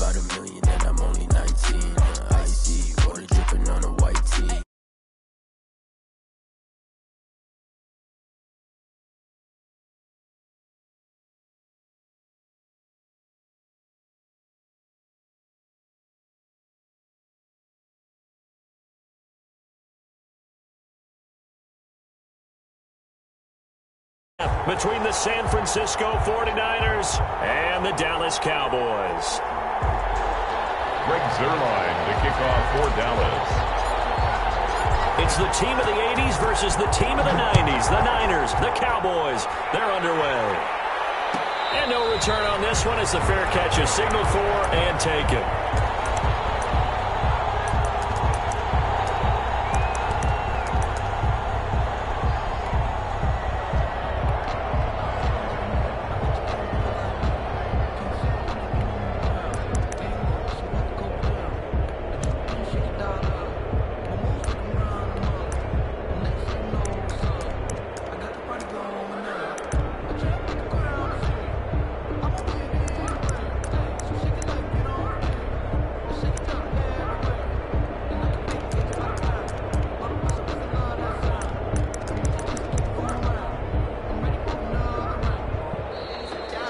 about a million and I'm only 19. Icy, water dripping on a white tee. Between the San Francisco 49ers and the Dallas Cowboys. Greg Zuerlein to kick off for Dallas. It's the team of the 80s versus the team of the 90s. The Niners, the Cowboys, they're underway. And no return on this one as the fair catch is signaled for and taken.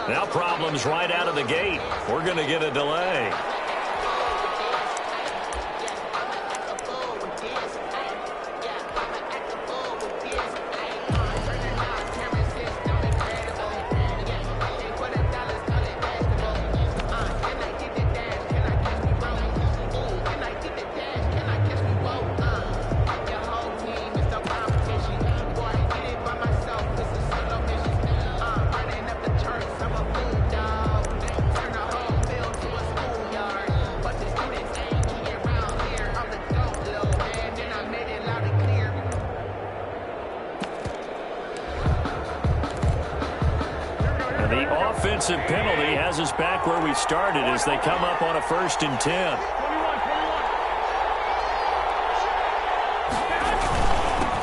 Now problems right out of the gate. We're going to get a delay. Offensive penalty has us back where we started as they come up on a 1st and 10.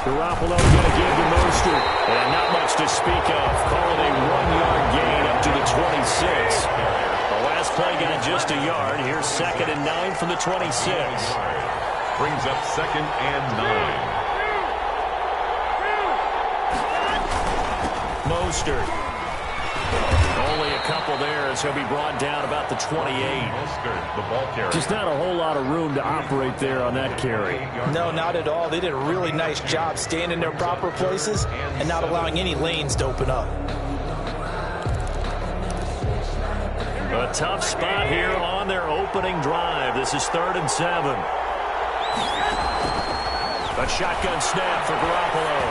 Garoppolo going to give to Mostert, and not much to speak of. Call it a 1-yard gain up to the 26. The last play got just a yard. Here's 2nd and 9 from the 26. Brings up 2nd and 9. Mostert. Only a couple there as he'll be brought down about the 28. The ball carrier. Just not a whole lot of room to operate there on that carry. No, not at all. They did a really nice job staying in their proper places and not allowing any lanes to open up. A tough spot here on their opening drive. This is 3rd and 7. A shotgun snap for Garoppolo.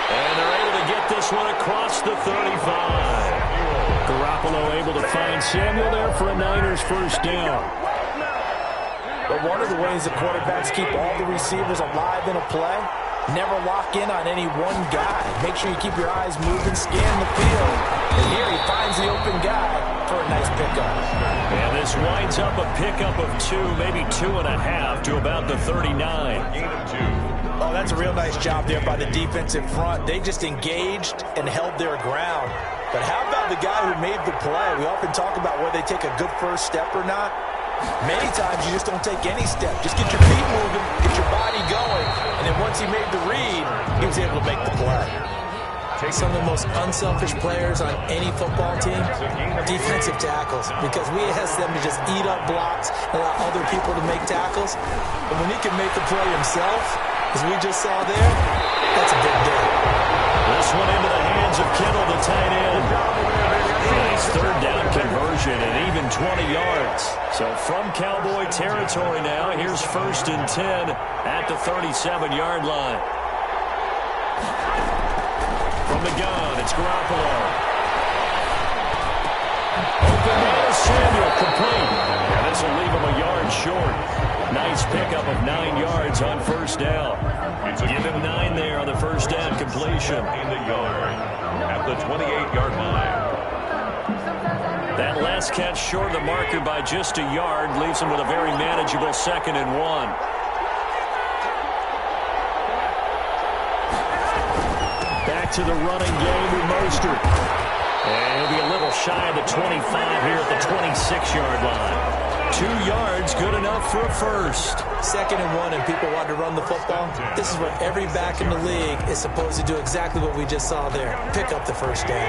And they're able to get this one across the 35. Garoppolo able to find Samuel there for a Niners 1st down. But one of the ways the quarterbacks keep all the receivers alive in a play, never lock in on any one guy. Make sure you keep your eyes moving, scan the field. And here he finds the open guy for a nice pickup. And this winds up a pickup of 2, maybe 2.5 to about the 39. Gain of 2. Oh, that's a real nice job there by the defensive front. They just engaged and held their ground. But how about the guy who made the play? We often talk about whether they take a good first step or not. Many times you just don't take any step. Just get your feet moving, get your body going, and then once he made the read, he was able to make the play. Some of the most unselfish players on any football team, defensive tackles, because we ask them to just eat up blocks, allow other people to make tackles. But when he can make the play himself, as we just saw there, that's a big day. This one into the hands of Kittle, the tight end. Nice 3rd down conversion and even 20 yards. So from Cowboy territory now, here's 1st and 10 at the 37-yard line. From the gun, it's Garoppolo. Open middle, Samuel, complete. And this will leave him a yard short. Nice pickup of 9 yards on 1st down. Give him 9 there on the 1st down completion. In the yard at the 28-yard line. That last catch short of the marker by just a yard leaves him with a very manageable 2nd and 1. Back to the running game with Mostert. And he'll be a little shy of the 25 here at the 26-yard line. 2 yards, good enough for a first. 2nd and 1, and people want to run the football. This is what every back in the league is supposed to do, exactly what we just saw there. Pick up the first down.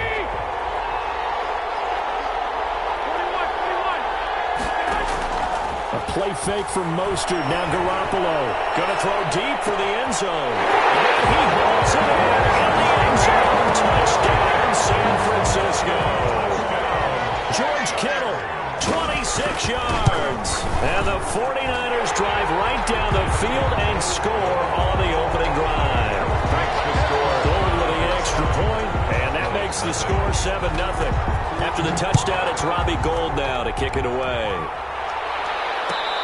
A play fake from Mostert. Now Garoppolo. Going to throw deep for the end zone. And he holds it in the end zone. Touchdown, San Francisco. George Kittle, 26 yards. And the 49ers drive right down the field and score on the opening drive. Gold with the extra point, and that makes the score 7-0. After the touchdown, it's Robbie Gould now to kick it away.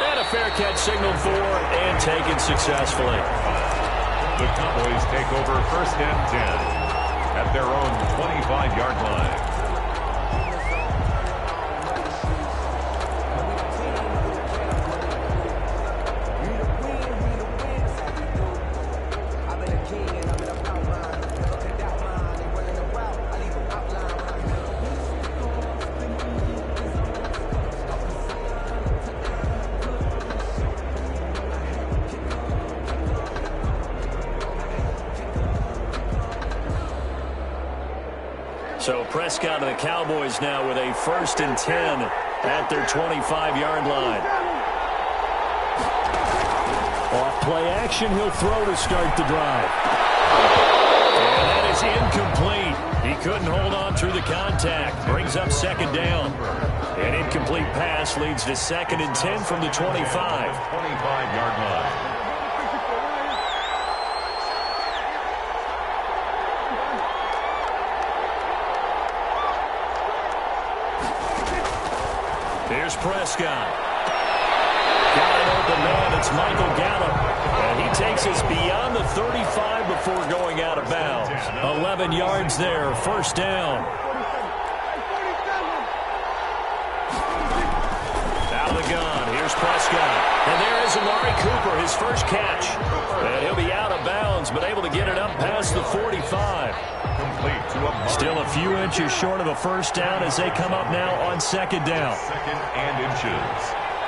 And a fair catch signaled for and taken successfully. The Cowboys take over 1st and 10 at their own 25-yard line. So Prescott and the Cowboys now with a 1st and 10 at their 25-yard line. Off play action, he'll throw to start the drive. And that is incomplete. He couldn't hold on through the contact. Brings up 2nd down. An incomplete pass leads to 2nd and 10 from the 25. 25-yard line. Here's Prescott. Got an open man. It's Michael Gallup. And he takes us beyond the 35 before going out of bounds. 11 yards there. 1st down. Out of the gun. Here's Prescott. And there is Amari Cooper, his first catch. And he'll be out of bounds, but able to get it up past the 45. Still a few inches short of a 1st down as they come up now on 2nd down. 2nd and inches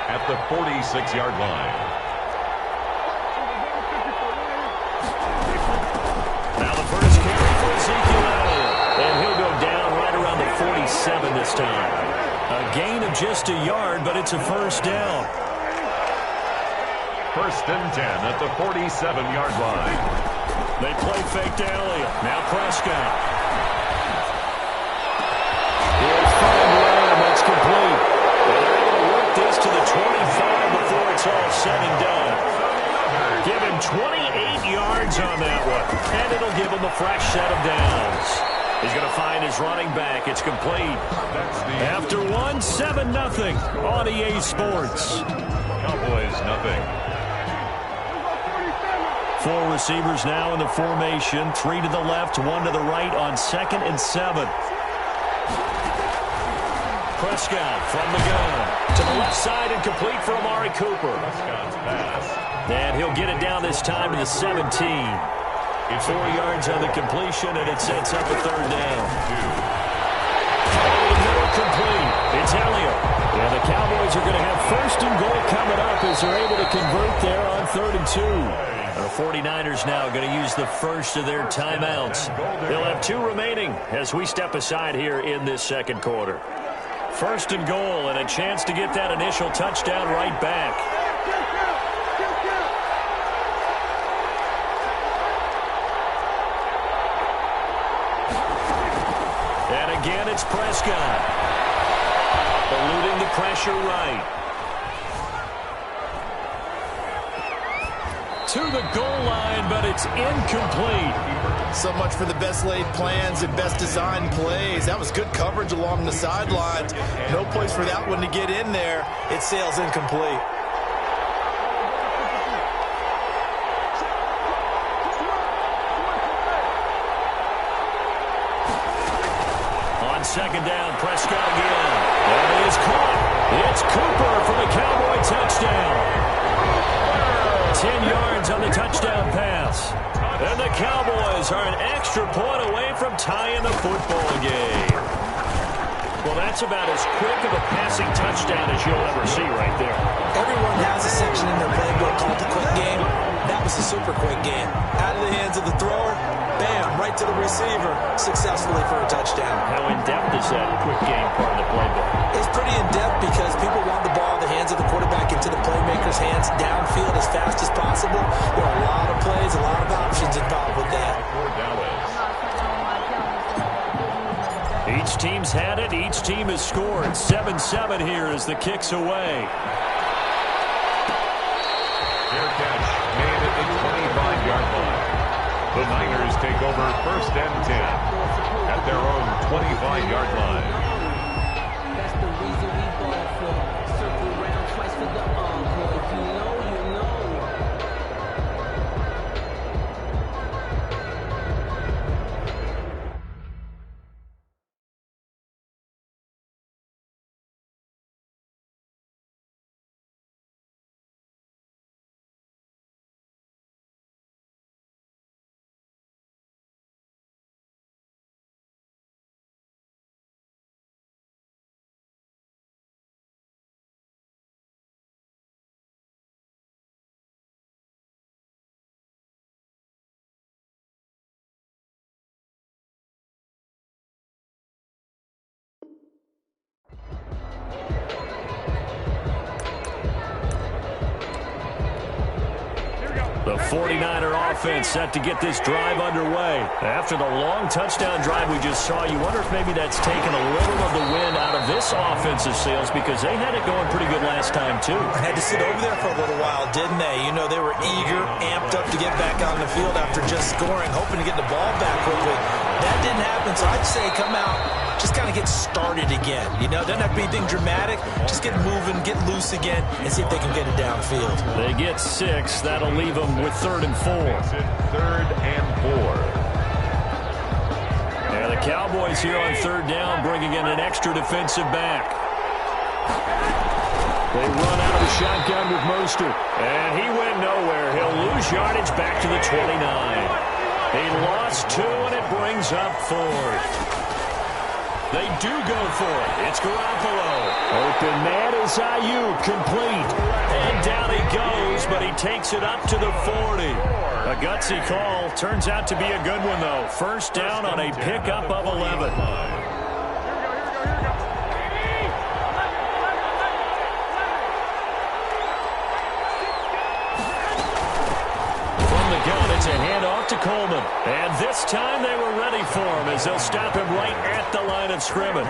at the 46-yard line. Now the first carry for Ezekiel Elliott. And he'll go down right around the 47 this time. A gain of just a yard, but it's a 1st down. 1st and 10 at the 47-yard line. They play fake to Elliott. Now Prescott. Here's Lamb. That's complete. And they're able to work this to the 25 before it's all said and done. Give him 28 yards on that one. And it'll give him a fresh set of downs. He's going to find his running back. It's complete. After 7-0 on EA Sports. Cowboys nothing. 4 receivers now in the formation. 3 to the left, 1 to the right on 2nd and 7. Prescott from the gun. To the left side and complete for Amari Cooper. Prescott's pass. And he'll get it down this time to the 17. 4 yards on the completion, and it sets up a 3rd down. Over the middle, complete. It's Elliott. And the Cowboys are going to have 1st and goal coming up as they're able to convert there on 3rd and 2. And the 49ers now going to use the first of their timeouts. They'll have 2 remaining as we step aside here in this 2nd quarter. 1st and goal, and a chance to get that initial touchdown right back. And again, it's Prescott. Eluding the pressure right. To the goal line, but it's incomplete. So much for the best laid plans and best designed plays. That was good coverage along the sidelines. No place for that one to get in there. It sails incomplete. On 2nd down, Prescott again. And he is caught. It's Cooper for the Cowboy touchdown. 10 yards on the touchdown pass. And the Cowboys are an extra point away from tying the football game. Well, that's about as quick of a passing touchdown as you'll ever see right there. Everyone has a section in their playbook called the quick game. That was a super quick game. Out of the hands of the thrower, bam, right to the receiver, successfully for a touchdown. How in-depth is that quick game part of the playbook? It's pretty in-depth because people want the ball in the hands of the quarterback into the playmaker's hands downfield as fast as possible. There are a lot of plays, a lot of options involved with that. Each team's had it. Each team has scored. 7-7 here as the kick's away. Fair catch made at the 25-yard line. The Niners take over 1st and 10 at their own 25-yard line. That's the reason we ball for. Circle around twice for the encore. If you know, you know. The 49er offense set to get this drive underway. After the long touchdown drive we just saw, you wonder if maybe that's taken a little of the wind out of this offensive sails because they had it going pretty good last time, too. Had to sit over there for a little while, didn't they? You know, they were eager, amped up to get back on the field after just scoring, hoping to get the ball back quickly. That didn't happen, so I'd say come out, just kind of get started again. You know, doesn't have to be anything dramatic. Just get moving, get loose again, and see if they can get it downfield. They get 6. That'll leave them with 3rd and 4. 3rd and 4. And the Cowboys here on 3rd down, bringing in an extra defensive back. They run out of the shotgun with Mostert. And he went nowhere. He'll lose yardage back to the 29. He lost 2, and it brings up 4th. They do go for it. It's Garoppolo. Open man is Ayuk, complete. And down he goes, but he takes it up to the 40. A gutsy call. Turns out to be a good one, though. 1st down on a pickup of 11. Gun. It's a handoff to Coleman. And this time they were ready for him as they'll stop him right at the line of scrimmage.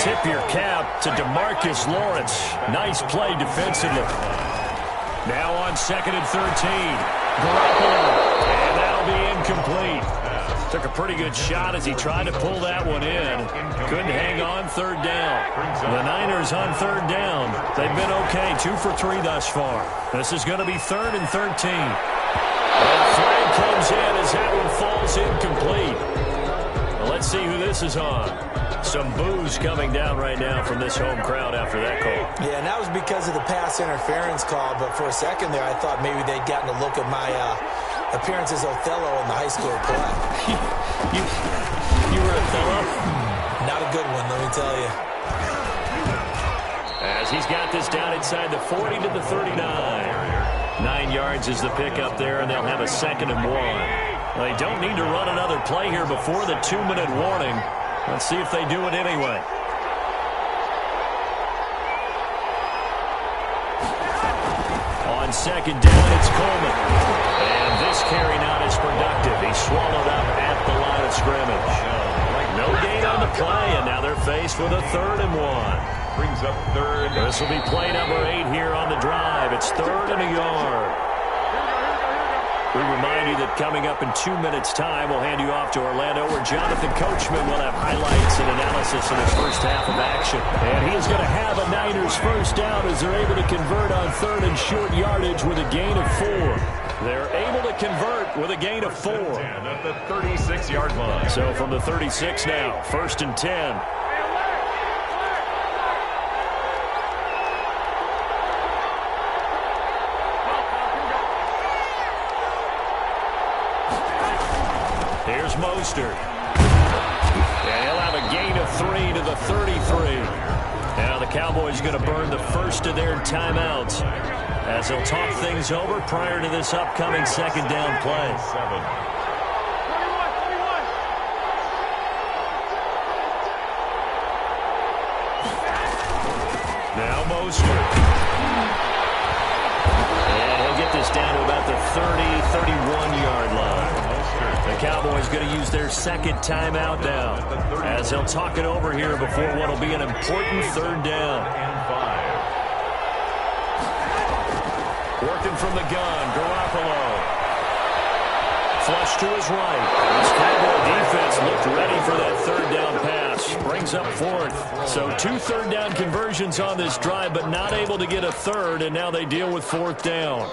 Tip your cap to DeMarcus Lawrence. Nice play defensively. Now on 2nd and 13. Garoppolo. And that'll be incomplete. Took a pretty good shot as he tried to pull that one in. Couldn't hang on 3rd down. The Niners on 3rd down. They've been okay. 2 for 3 thus far. This is going to be 3rd and 13. And flag comes in as that one falls incomplete. Well, let's see who this is on. Some boos coming down right now from this home crowd after that call. Yeah, and that was because of the pass interference call, but for a second there, I thought maybe they'd gotten a look at my appearance as Othello in the high school play. you were Othello? Not a good one, let me tell you. As he's got this down inside the 40 to the 39. 9 yards is the pickup there, and they'll have a 2nd and 1. They don't need to run another play here before the 2-minute warning. Let's see if they do it anyway. On 2nd down, it's Coleman. And this carry not as productive. He's swallowed up at the line of scrimmage. No gain on the play, and now they're faced with a 3rd and 1. Brings up 3rd. This will be play number 8 here on the drive. It's 3rd and a yard. We remind you that coming up in 2 minutes' time, we'll hand you off to Orlando, where Jonathan Coachman will have highlights and analysis in his first half of action. And he is going to have a Niners 1st down as they're able to convert on 3rd and short yardage with a gain of 4. They're able to convert with a gain of 4. At the 36-yard line. So from the 36 now, 1st and 10. Here's Mostert. And he'll have a gain of 3 to the 33. Now the Cowboys going to burn the first of their timeouts as they'll talk things over prior to this upcoming second down play. 7. Now Mostert. And he'll get this down to about the 31-yard line. The Cowboys going to use their second timeout now as they'll talk it over here before what will be an important third down. Working from the gun, Garoppolo. Flush to his right. This Cowboy defense looked ready for that third down pass. Brings up fourth. So 2 third down conversions on this drive, but not able to get a third, and now they deal with fourth down.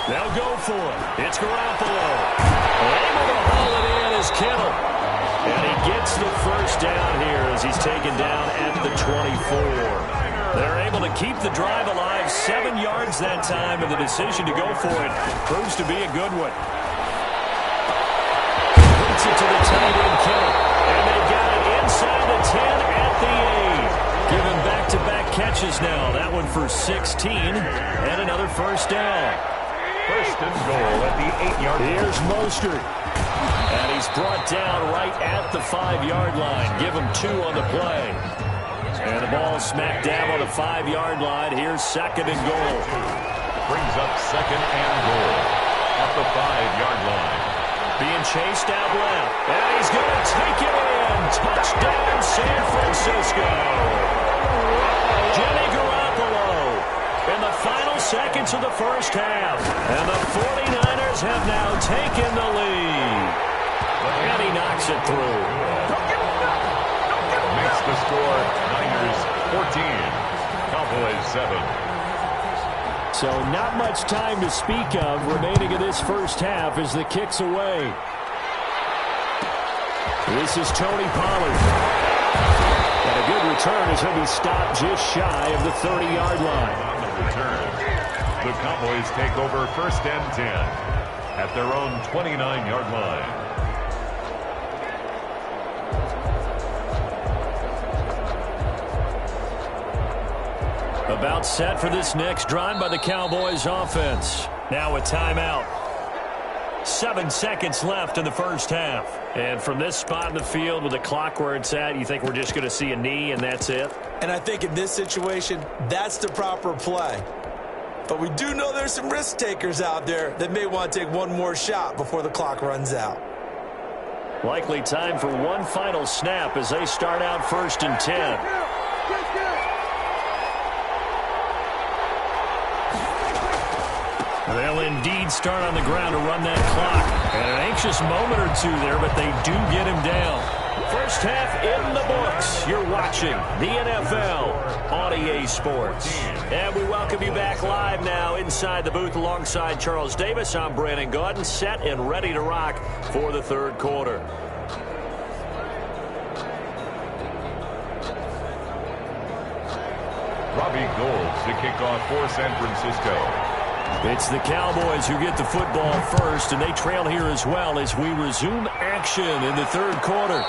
They'll go for it. It's Garoppolo. Able to haul it in is Kittle. And he gets the first down here as he's taken down at the 24. They're able to keep the drive alive 7 yards that time, and the decision to go for it proves to be a good one. Puts it to the tight end, Kittle. And they got it inside the 10 at the 8. Give him back-to-back catches now. That one for 16 and another first down. First and goal at the 8-yard line. Here's Mostert. And he's brought down right at the 5-yard line. Give him 2 on the play. And the ball smack dab on the 5-yard line. Here's second and goal. Brings up second and goal at the 5-yard line. Being chased out left. And he's going to take it in. Touchdown, San Francisco. Jimmy Garoppolo in the final seconds of the first half. And the 49ers have now taken the lead. And he knocks it through. Makes the score Niners 14, Cowboys 7. So not much time to speak of remaining in this first half as the kick's away. This is Tony Pollard. And a good return as he'll be stopped just shy of the 30-yard line. On the return, the Cowboys take over first and 10 at their own 29-yard line. About set for this next drive by the Cowboys offense. Now a timeout. 7 seconds left in the first half. And from this spot in the field with the clock where it's at, you think we're just going to see a knee and that's it? And I think in this situation, that's the proper play. But we do know there's some risk takers out there that may want to take one more shot before the clock runs out. Likely time for one final snap as they start out first and 10. They'll indeed start on the ground to run that clock. And an anxious moment or two there, but they do get him down. First half in the books. You're watching the NFL on EA Sports. And we welcome you back live now inside the booth alongside Charles Davis. I'm Brandon Gaudin, set and ready to rock for the third quarter. Robbie Gould to kick off for San Francisco. It's the Cowboys who get the football first, and they trail here as well as we resume action in the third quarter.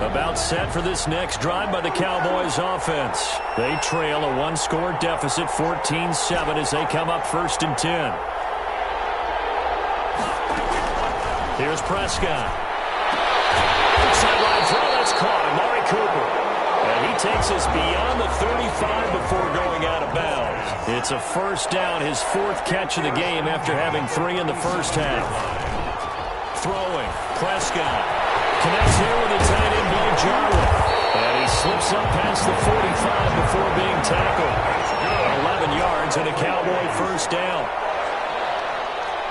About set for this next drive by the Cowboys offense. They trail a one-score deficit, 14-7, as they come up first and 10. Here's Prescott. Sideline throw, that's caught. Amari Cooper. And he takes us beyond the 35 before going out of bounds. It's a first down, his 4th catch of the game after having 3 in the first half. Throwing. Prescott. Connects here with the tight end, Blake Jarwin. And he slips up past the 45 before being tackled. 11 yards and a Cowboy first down.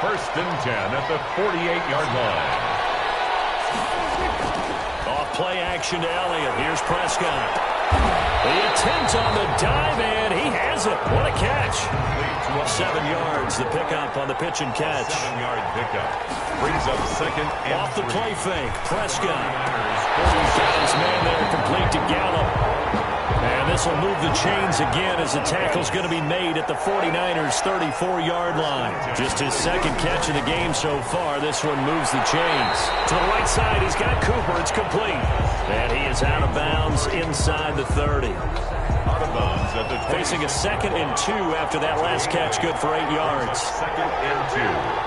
First and 10 at the 48-yard line. Off play action to Elliott. Here's Prescott. The attempt on the dive, and he has it. What a catch. 7 yards, the pickup on the pitch and catch. 7-yard pickup. Brings up second and off the 3. play fake. Prescott. Got his man there complete to Gallup. And this will move the chains again as the tackle's going to be made at the 49ers' 34-yard line. Just his second catch of the game so far. This one moves the chains. To the right side, he's got Cooper. It's complete. And he is out of bounds inside the 30. Out of bounds at the 20. Facing a 2nd and 2 after that last catch, good for 8 yards. 2nd and 2.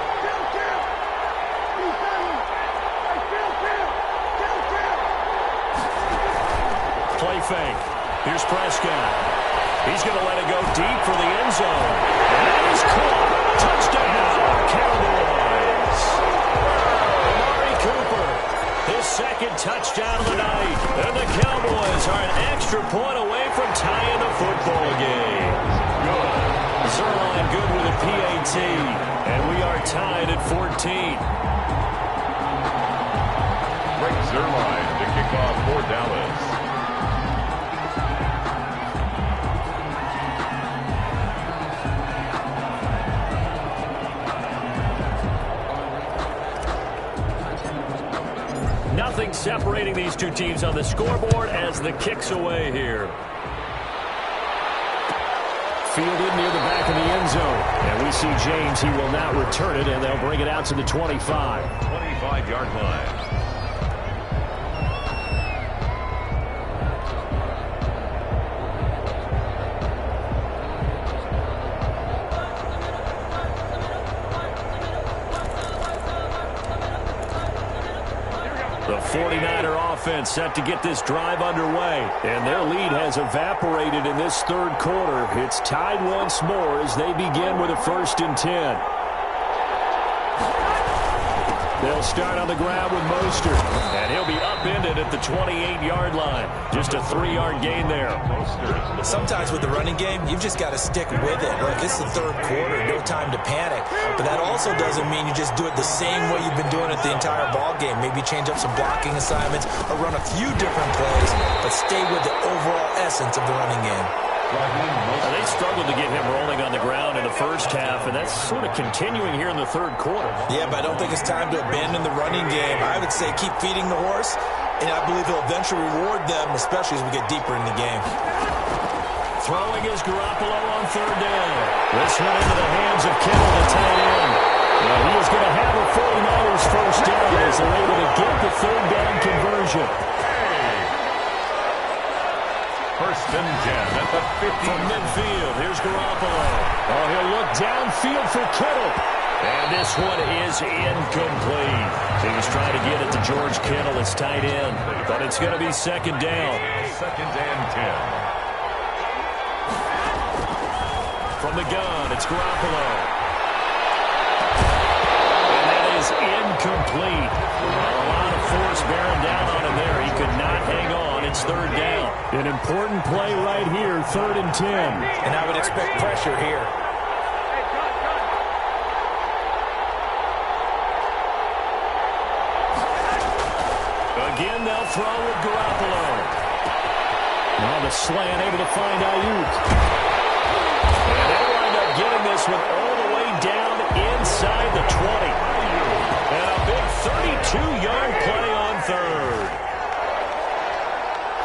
Play fake. Here's Prescott. He's going to let it go deep for the end zone. And that is caught. Touchdown, Cowboys. Amari Cooper, his second touchdown of the night. And the Cowboys are an extra point away from tying the football game. Zerline good with a PAT. And we are tied at 14. Greg Zerline to kick off for Dallas. Nothing separating these two teams on the scoreboard as the kick's away here. Fielded near the back of the end zone. And we see James. He will not return it, and they'll bring it out to the 25. 25-yard line. The 49er offense set to get this drive underway. And their lead has evaporated in this third quarter. It's tied once more as they begin with a 1st and 10. They'll start on the ground with Mostert. And he'll be upended at the 28-yard line. Just a 3-yard gain there. Sometimes with the running game, you've just got to stick with it. Look, it's the third quarter, no time to panic. But that also doesn't mean you just do it the same way you've been doing it the entire ball game. Maybe change up some blocking assignments or run a few different plays, but stay with the overall essence of the running game. They struggled to get him rolling on the ground in the first half, and that's sort of continuing here in the third quarter. Yeah, but I don't think it's time to abandon the running game. I would say keep feeding the horse, and I believe he'll eventually reward them, especially as we get deeper in the game. Throwing is Garoppolo on 3rd down. This one into the hands of Kittle, the tight end. Well, he is going to have a 49ers first down as they're able to get the 3rd down conversion. 1st and 10 at the 50. From midfield, here's Garoppolo. Oh, he'll look downfield for Kittle. And this one is incomplete. He was trying to get it to George Kittle, his tight end. But it's going to be 2nd down. 2nd and 10. From the gun, it's Garoppolo. And that is incomplete. A lot of force bearing down on him there. He could not hang on. It's 3rd down. An important play right here, 3rd and 10. And I would expect pressure here. Again, they'll throw with Garoppolo. Now the slant able to find Ayuk. And they'll wind up getting this one all the way down inside the 20. And a big 32-yard play on 3rd.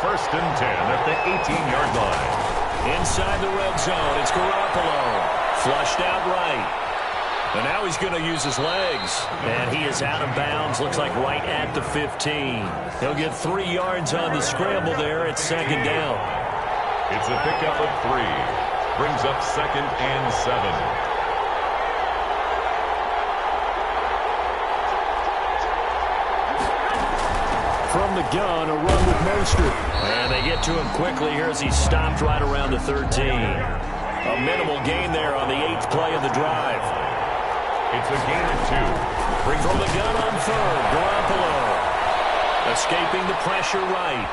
1st and 10 at the 18-yard line. Inside the red zone, it's Garoppolo. Flushed out right. And now he's going to use his legs. And he is out of bounds, looks like right at the 15. He'll get 3 yards on the scramble there. It's 2nd down. It's a pickup of 3. Brings up 2nd and 7. From the gun, a run with Mostert. And they get to him quickly here as he's stopped right around the 13. A minimal gain there on the 8th play of the drive. It's a gain of 2. Brings from the gun on 3rd, Garoppolo. Escaping the pressure right.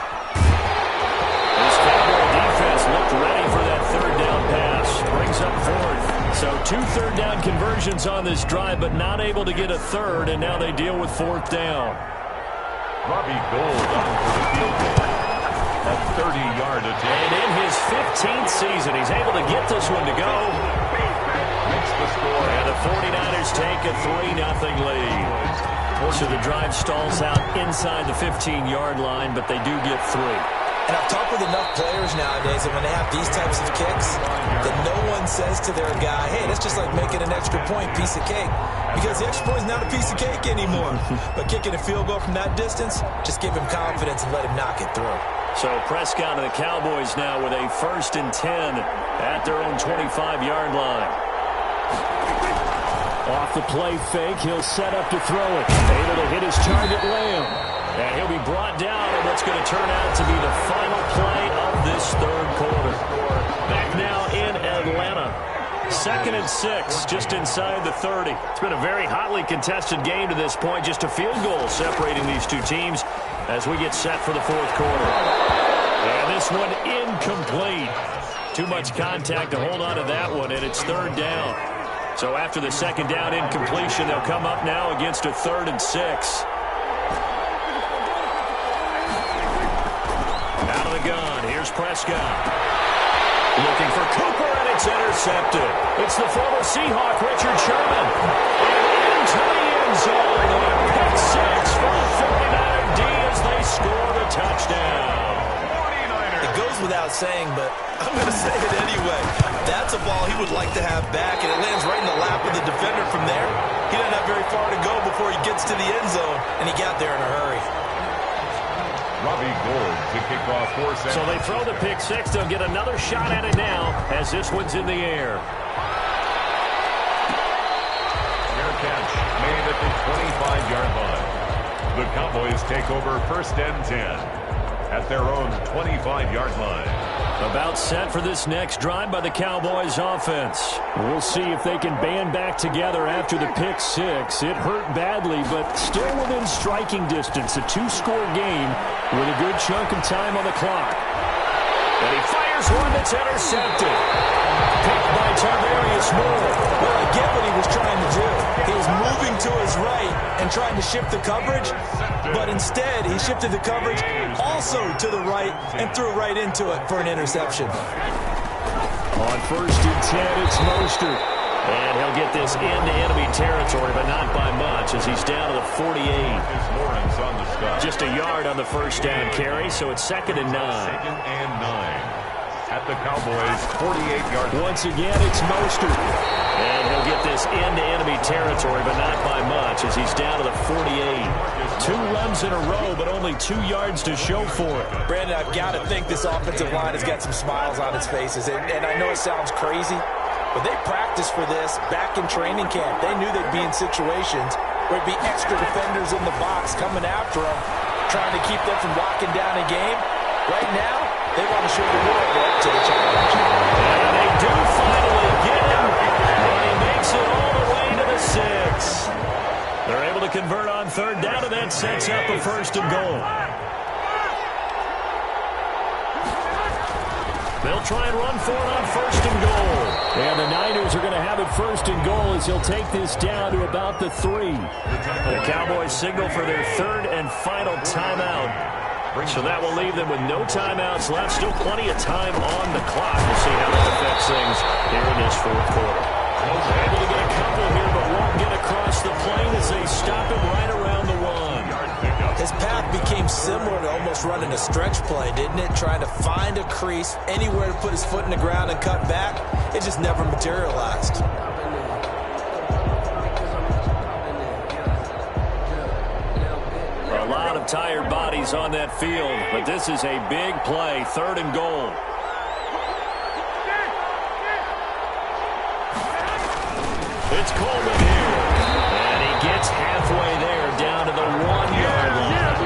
This Cowboy defense looked ready for that 3rd down pass. Brings up 4th. So 2 third down conversions on this drive, but not able to get a 3rd, and now they deal with 4th down. Robbie Gould on for the field goal. a 30-yard attempt. And in his 15th season, he's able to get this one to go. Makes the score. And the 49ers take a 3-0 lead. So the drive stalls out inside the 15-yard line, but they do get 3. And I've talked with enough players nowadays that when they have these types of kicks, that no one says to their guy, hey, that's just like making an extra point, piece of cake. Because the extra point is not a piece of cake anymore. But kicking a field goal from that distance, just give him confidence and let him knock it through. So Prescott and the Cowboys now with a 1st and 10 at their own 25-yard line. Off the play fake, he'll set up to throw it. Able to hit his target, Lamb. And he'll be brought down in what's going to turn out to be the final play of this third quarter. Back now in Atlanta. 2nd and 6, just inside the 30. It's been a very hotly contested game to this point. Just a field goal separating these two teams as we get set for the fourth quarter. And this one incomplete. Too much contact to hold on to that one, and it's 3rd down. So after the 2nd down incompletion, they'll come up now against a 3rd and 6. Out of the gun, here's Prescott. Looking for Cooper, and it's intercepted. It's the former Seahawk, Richard Sherman. And into the end zone. Pick 6 from the 49er D as they score the touchdown. It goes without saying, but I'm going to say it anyway. That's a ball he would like to have back, and it lands right in the lap of the defender from there. He doesn't have very far to go before he gets to the end zone, and he got there in a hurry. Robbie Gould to kick off for San So they throw the pick 6. They'll get another shot at it now as this one's in the air. Fair catch made at the 25-yard line. The Cowboys take over 1st and 10 at their own 25-yard line. About set for this next drive by the Cowboys offense. We'll see if they can band back together after the pick 6. It hurt badly, but still within striking distance. A 2-score game with a good chunk of time on the clock. And he fires one that's intercepted. Picked by Tarvarius Moore. Well, I get what he was trying to do. He was moving to his right and trying to shift the coverage, but instead he shifted the coverage also to the right and threw right into it for an interception. On 1st and 10, it's Mostert. And he'll get this into enemy territory, but not by much as he's down to the 48. Lawrence on the stop. Just a yard on the 1st down carry, so it's 2nd and 9. 2nd and 9 at the Cowboys' 48-yard line. Once again, it's Mostert. And he'll get this into enemy territory, but not by much as he's down to the 48. 2 runs in a row, but only 2 yards to show for it. Brandon, I've got to think this offensive line has got some smiles on its faces, and I know it sounds crazy, but they practiced for this back in training camp. They knew they'd be in situations where it'd be extra defenders in the box coming after them, trying to keep them from locking down a game. Right now, they want to show the world they're up to the challenge. And they do finally get him, and he makes it all the way to the 6. They're able to convert on 3rd down, and that sets up a 1st and goal. They'll try and run for it on 1st and goal. And the Niners are going to have it 1st and goal as he'll take this down to about the 3. The Cowboys signal for their 3rd and final timeout. So that will leave them with no timeouts left. Still plenty of time on the clock. We'll see how that affects things here in this 4th quarter. They're able to get a couple here, but won't get across the plane as they stop him right around the 1. His path became similar to almost running a stretch play, didn't it? Trying to find a crease, anywhere to put his foot in the ground and cut back. It just never materialized. A lot of tired bodies on that field, but this is a big play, 3rd and goal. It's Coleman here, and he gets halfway there, down to the 1-yard line.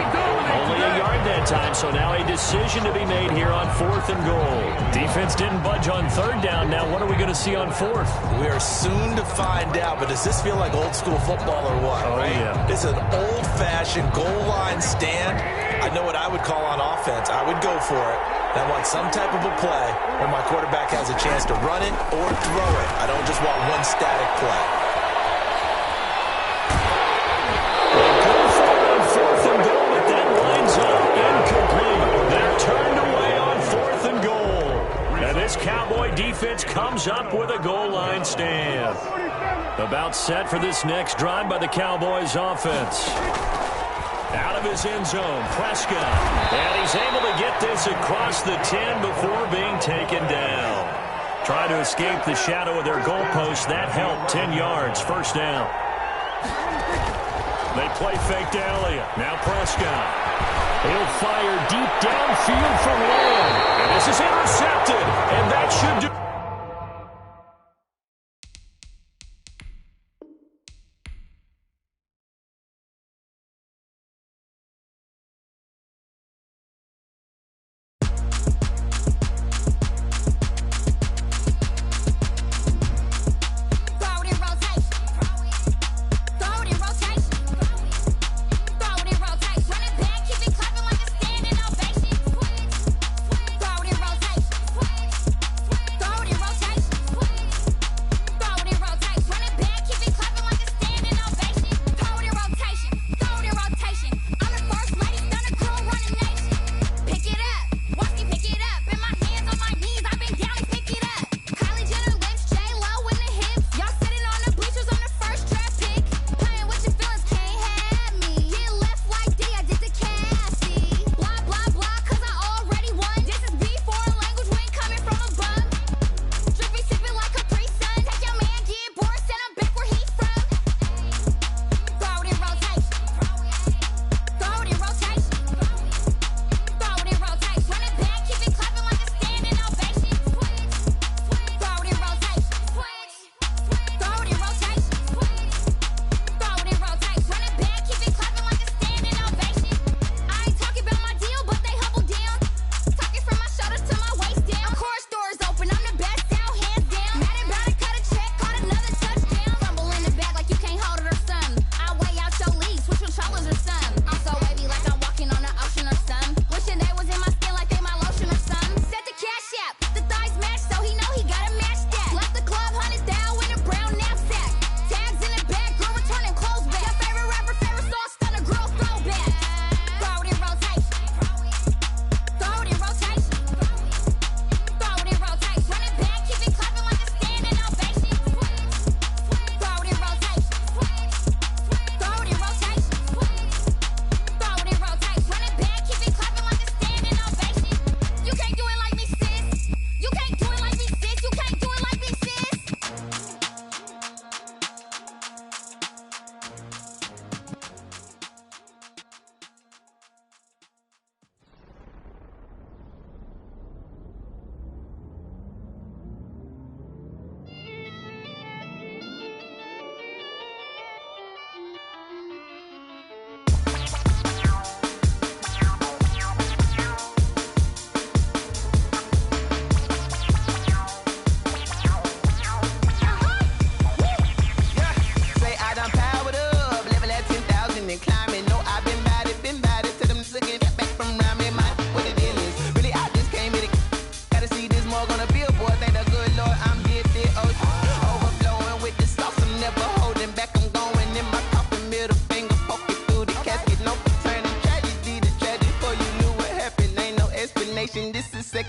Only a yard that time, so now a decision to be made here on 4th and goal. Defense didn't budge on 3rd down. Now what are we going to see on 4th? We are soon to find out, but does this feel like old school football or what? Oh, right? yeah. This is an old-fashioned goal line stand. I know what I would call on offense. I would go for it. I want some type of a play where my quarterback has a chance to run it or throw it. I don't just want one static play. They'll go for it on 4th and goal, but that lines up incomplete. They're turned away. About set for this next drive by the Cowboys offense. Out of his end zone, Prescott. And he's able to get this across the 10 before being taken down. Trying to escape the shadow of their goalpost. That helped. 10 yards, first down. They play fake to Elliott. Now Prescott. He'll fire deep downfield for Long. And this is intercepted. And that should do.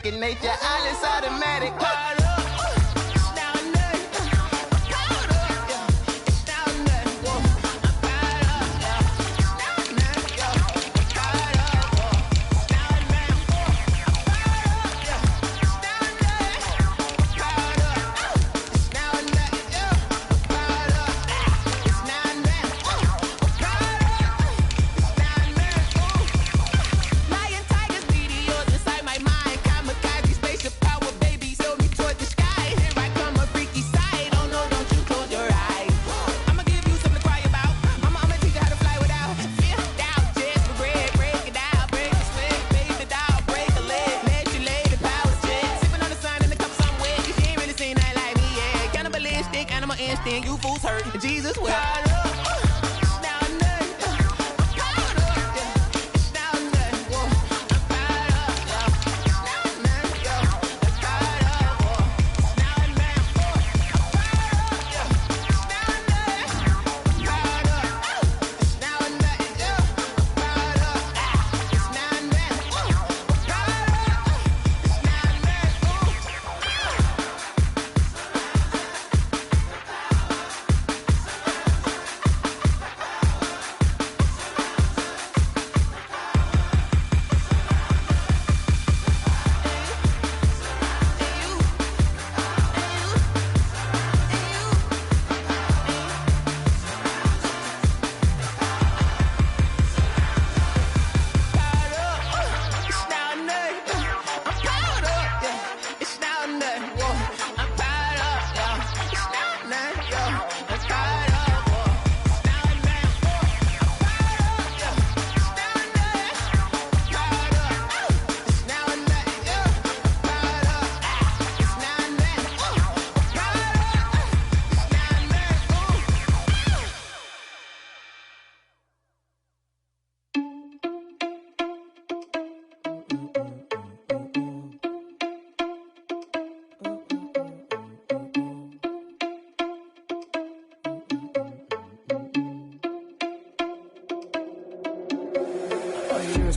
second nature. All is automatic. You fools hurt. Jesus will.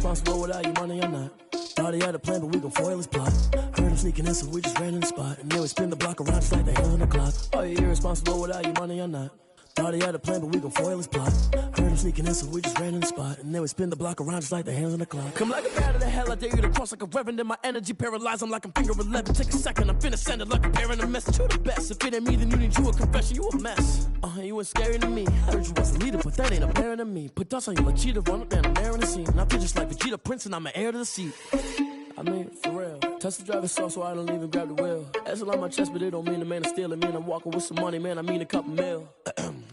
irresponsible without your money or not. Thought he had a plan, but we gon' foil his plot. Heard him sneaking in, so we just ran in the spot. And then we spin the block around just like the hands on the clock. Are you irresponsible without your money or not? Thought he had a plan, but we gon' foil his plot. Heard him sneaking in, so we just ran in the spot. And then we spin the block around just like the hands on the clock. Come like a bat of the hell, I dare you to cross like a reverend. And my energy paralyzed, I'm like I'm finger 11. Take a second, I'm finna send it like a parent a message. You the best, if it ain't me, then you need you a confession. You a mess, you ain't scary to me. I heard you was a leader, but that ain't apparent to me. Put dust on you like cheetah, run up down the air in the scene. And I feel just like Vegeta Prince, and I'm an heir to the seat. I mean, for real. Touch the driver's soft so I don't even grab the wheel. That's on my chest, but it don't mean the man is stealing. Man, I'm walking with some money, man, I mean a couple mil.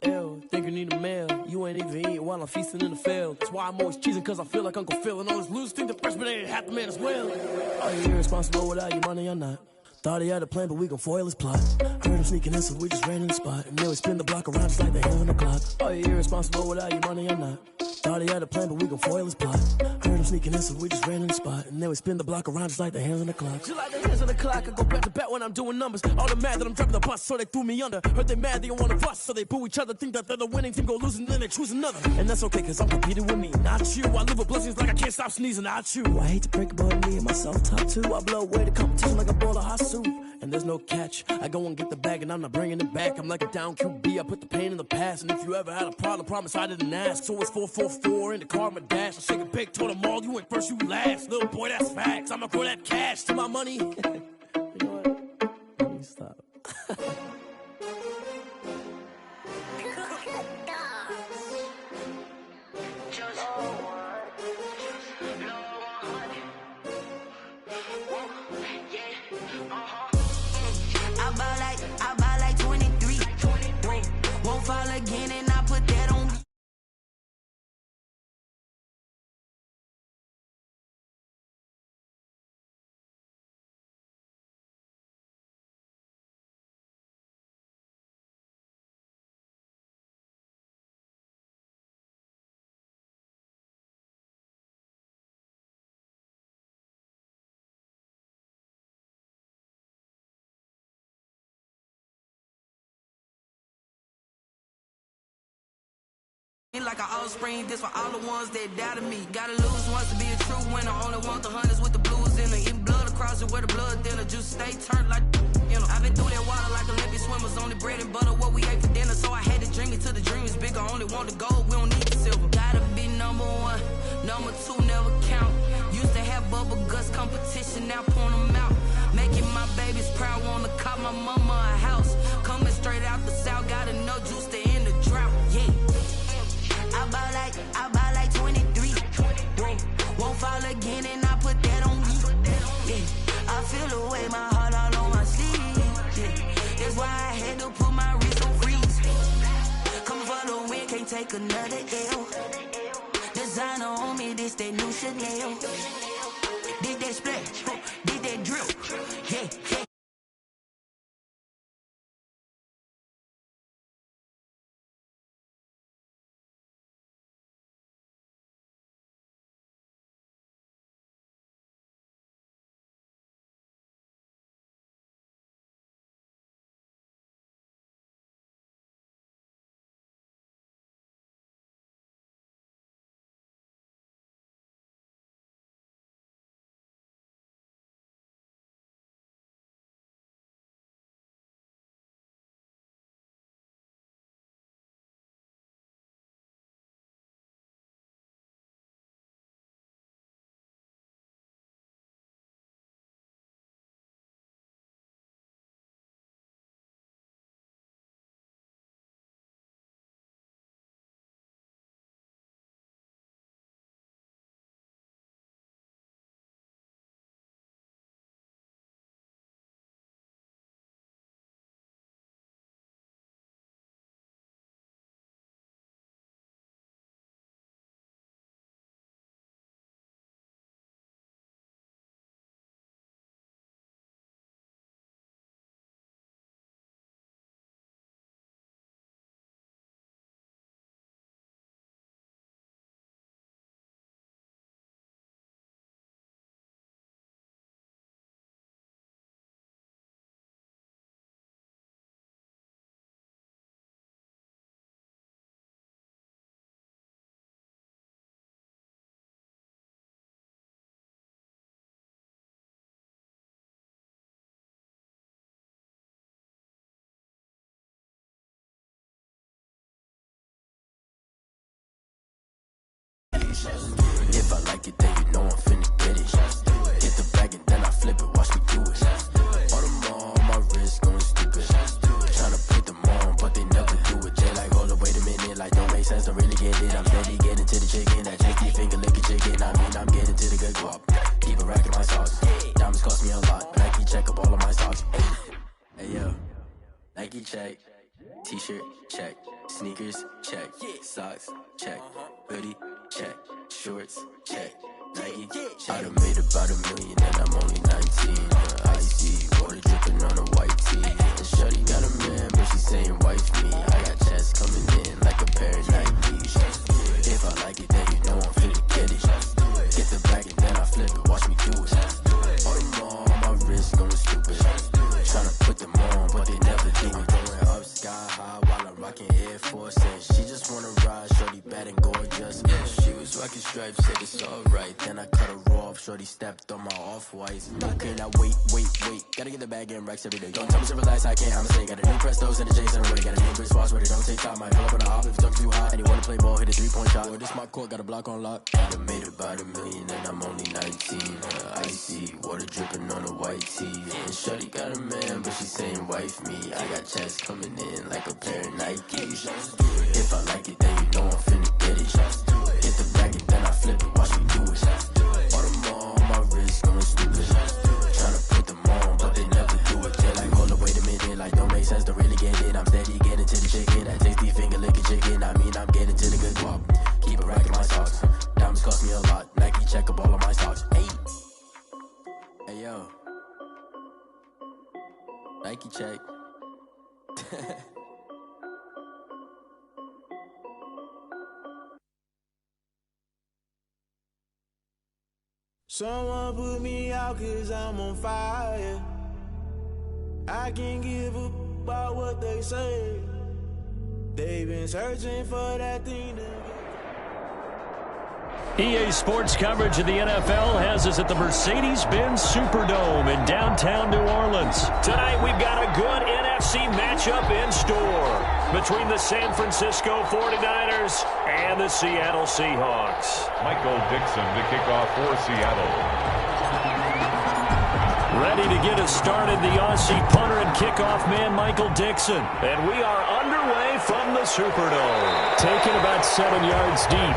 Ew, think you need a meal. You ain't even eating while I'm feasting in the field. That's why I'm always cheesing, cause I feel like Uncle Phil. And all this lose think the freshman ain't half the man as well. Are you irresponsible without your money or not? Thought he had a plan, but we gon' foil his plot. Heard him sneaking in, so we just ran in the spot. And then we spin the block around just like the hands on the clock. Are you irresponsible without your money or not? Thought he had a plan, but we gon' foil his plot. Heard him sneaking in, so we just ran in the spot. And then we spin the block around just like the hands on the clock. Just like the hands on the clock, I go back to back when I'm doing numbers. All the mad that I'm driving the bus, so they threw me under. Heard they mad, they don't wanna bust, so they boo each other. Think that they're the winning team, go losing, then they choose another. And that's okay, cause I'm competing with me, not you. I live with blessings like I can't stop sneezing, not you. I hate to break it, but me and myself top two. I blow away the competition like a bowl of hot soup. And there's no catch, I go and get the bag and I'm not bringing it back. I'm like a down QB, I put the pain in the past. And if you ever had a problem, promise I didn't ask. So it's 444 in the car, my dash. I shake a big, told them all, you went first, you last. Little boy, that's facts, I'ma throw that cash to my money. You know what, let me stop. I buy like 23. Won't fall again, and I put that on. Like an offspring, this for all the ones that doubted me. Gotta lose once to be a true winner. Only want the hunters with the blues in it. Eating blood across it where the blood dinner. Just stay turned like, you know. I've been through that water like Olympic swimmers. Only bread and butter, what we ate for dinner. So I had to dream it till the dream is bigger. Only want the gold, we don't need the silver. Gotta be number one, number two never count. Used to have bubble guts competition, now point them out. Making my babies proud, wanna cop my mama a house. Coming straight out the south, got enough juice to end the drought, yeah. I buy like 23. Won't fall again, and I put that on me. Yeah, I feel the way, my heart all on my sleeve. Yeah, that's why I had to put my wrist on freeze. Coming for the win, can't take another L. Designer on me, this that new Chanel. Did that splash, did that drill. Yeah, yeah. If I like it, then you know I'm finna get it. Hit the bag and then I flip it, watch me do it. All them on my wrist going stupid. Tryna put them on, but they never do it. They like, hold up, wait a minute, like don't make sense, don't really get it. I'm steady getting to the chicken, that tasty finger licking chicken. I mean, I'm getting to the good guap. Keep a rack in my sauce. Diamonds cost me a lot, Nike check up all of my socks. Hey yo, Nike check, t-shirt check, sneakers check, socks check, hoodie check, shorts check, Nike check. I done made about $1 million and I'm only 19. Icy water dripping on a white tee. And shorty got a man, but she saying wife me. I got chest coming in like a pair of Nikes. If I like it, then you know I'm finna get it. Get the bag and then I flip it, watch me do it. All them on my wrist going stupid. Tryna put them on, but they never do it. Going up sky high while I'm rocking Air Force. And she just wanna ride, shorty bad and gorgeous. She was rocking stripes, said it's alright. Then I cut her off, shorty stepped on my off-whites. Okay, now wait. Gotta get the bag and racks every day. Don't tell me to relax, I can't, I'ma say. Got a new Prestos and a Jason Ray. Got a new Chris Foss where they don't take time. Might pull up on the hop if it's too hot. And he wanna play ball, hit a 3-point shot. Well, this my court, got a block on lock. I done made about $1 million and I'm only 19. Icy water dripping on a white tee. And shorty got a man, but she saying wife me. I got chest coming in like a pair of Nikes. If I like it, then you know I'm finna get it. Hit the bag and then I flip it, watch me do it. All them on my wrist going stupid. Tryna put them on, but they never do it. They're like, hold up, wait a minute, like don't make sense, don't really get it. I'm steady getting to the chicken, that tasty finger licking chicken. I mean, I'm getting to the good guap. Keep a rack in my socks. Diamonds cost me a lot. Nike check up all of my socks. Hey yo, Nike check. Someone put me out 'cause I'm on fire. I can't give a about what they say. They've been searching for that thing to EA Sports coverage of the NFL has us at the Mercedes-Benz Superdome in downtown New Orleans. Tonight we've got a good NFC matchup in store between the San Francisco 49ers and the Seattle Seahawks. Michael Dixon to kick off for Seattle. Ready to get us started, the Aussie punter and kickoff man, Michael Dixon. And we are underway from the Superdome. Taken about 7 yards deep.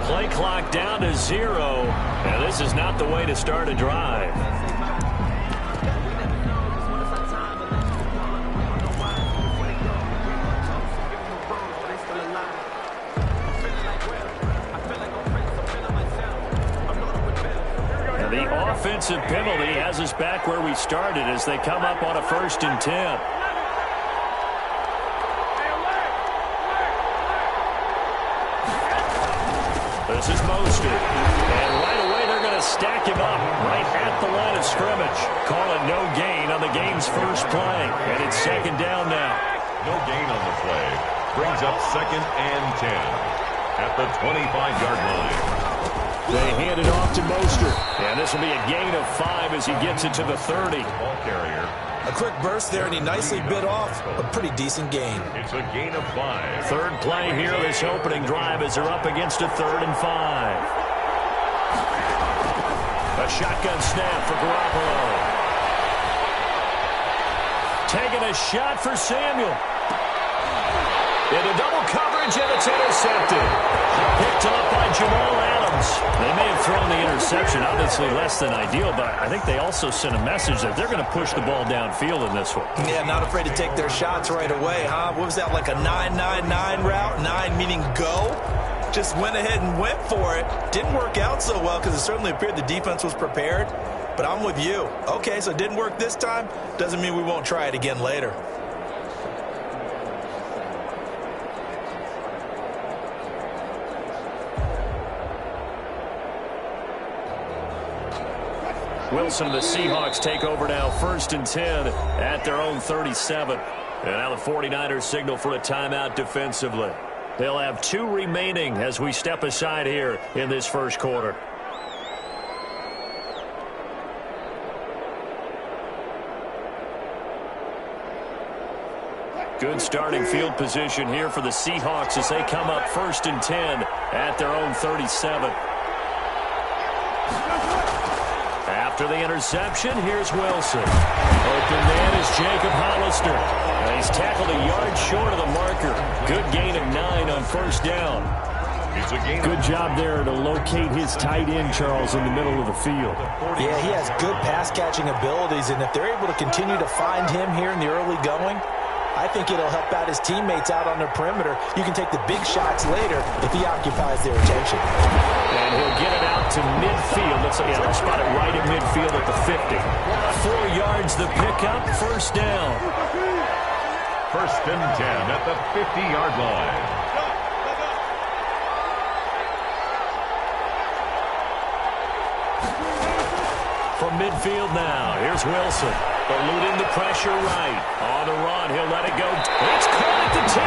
Play clock down to 0. And this is not the way to start a drive. And the offensive penalty has us back where we started as they come up on a 1st and 10. This is Mostert. And right away, they're going to stack him up right at the line of scrimmage. Call it no gain on the game's first play. And it's 2nd down now. No gain on the play. Brings up 2nd and 10 at the 25-yard line. They hand it off to Mostert. And this will be a gain of 5 as he gets it to the 30. Ball carrier. A quick burst there, and he nicely bit off a pretty decent gain. It's a gain of 5. Third play here, this opening drive as they're up against a 3rd and 5. A shotgun snap for Garoppolo. Taking a shot for Samuel. Into double coverage, and it's intercepted. Picked up by Jamal Adams. They may have thrown the interception, obviously less than ideal, but I think they also sent a message that they're going to push the ball downfield in this one. Yeah, not afraid to take their shots right away, huh? What was that, like a 9-9-9 route? 9 meaning go? just went ahead and went for it. Didn't work out so well because it certainly appeared the defense was prepared. But I'm with you. Okay, so it didn't work this time. Doesn't mean we won't try it again later. Wilson, the Seahawks take over now, 1st and 10 at their own 37. And now the 49ers signal for a timeout defensively. They'll have 2 remaining as we step aside here in this first quarter. Good starting field position here for the Seahawks as they come up 1st and 10 at their own 37. After the interception, here's Wilson. Open man is Jacob Hollister. He's tackled a yard short of the marker. Good gain of 9 on 1st down. Good job there to locate his tight end, Charles, in the middle of the field. Yeah, he has good pass-catching abilities, and if they're able to continue to find him here in the early going, I think it'll help out his teammates out on the perimeter. You can take the big shots later if he occupies their attention. And he'll get it out to midfield. Let's spot it right at midfield at the 50. 4 yards the pickup, 1st down. 1st and 10 at the 50-yard line. From midfield now, here's Wilson. Eluding the pressure right. On the run, he'll let it go. It's caught at the 10.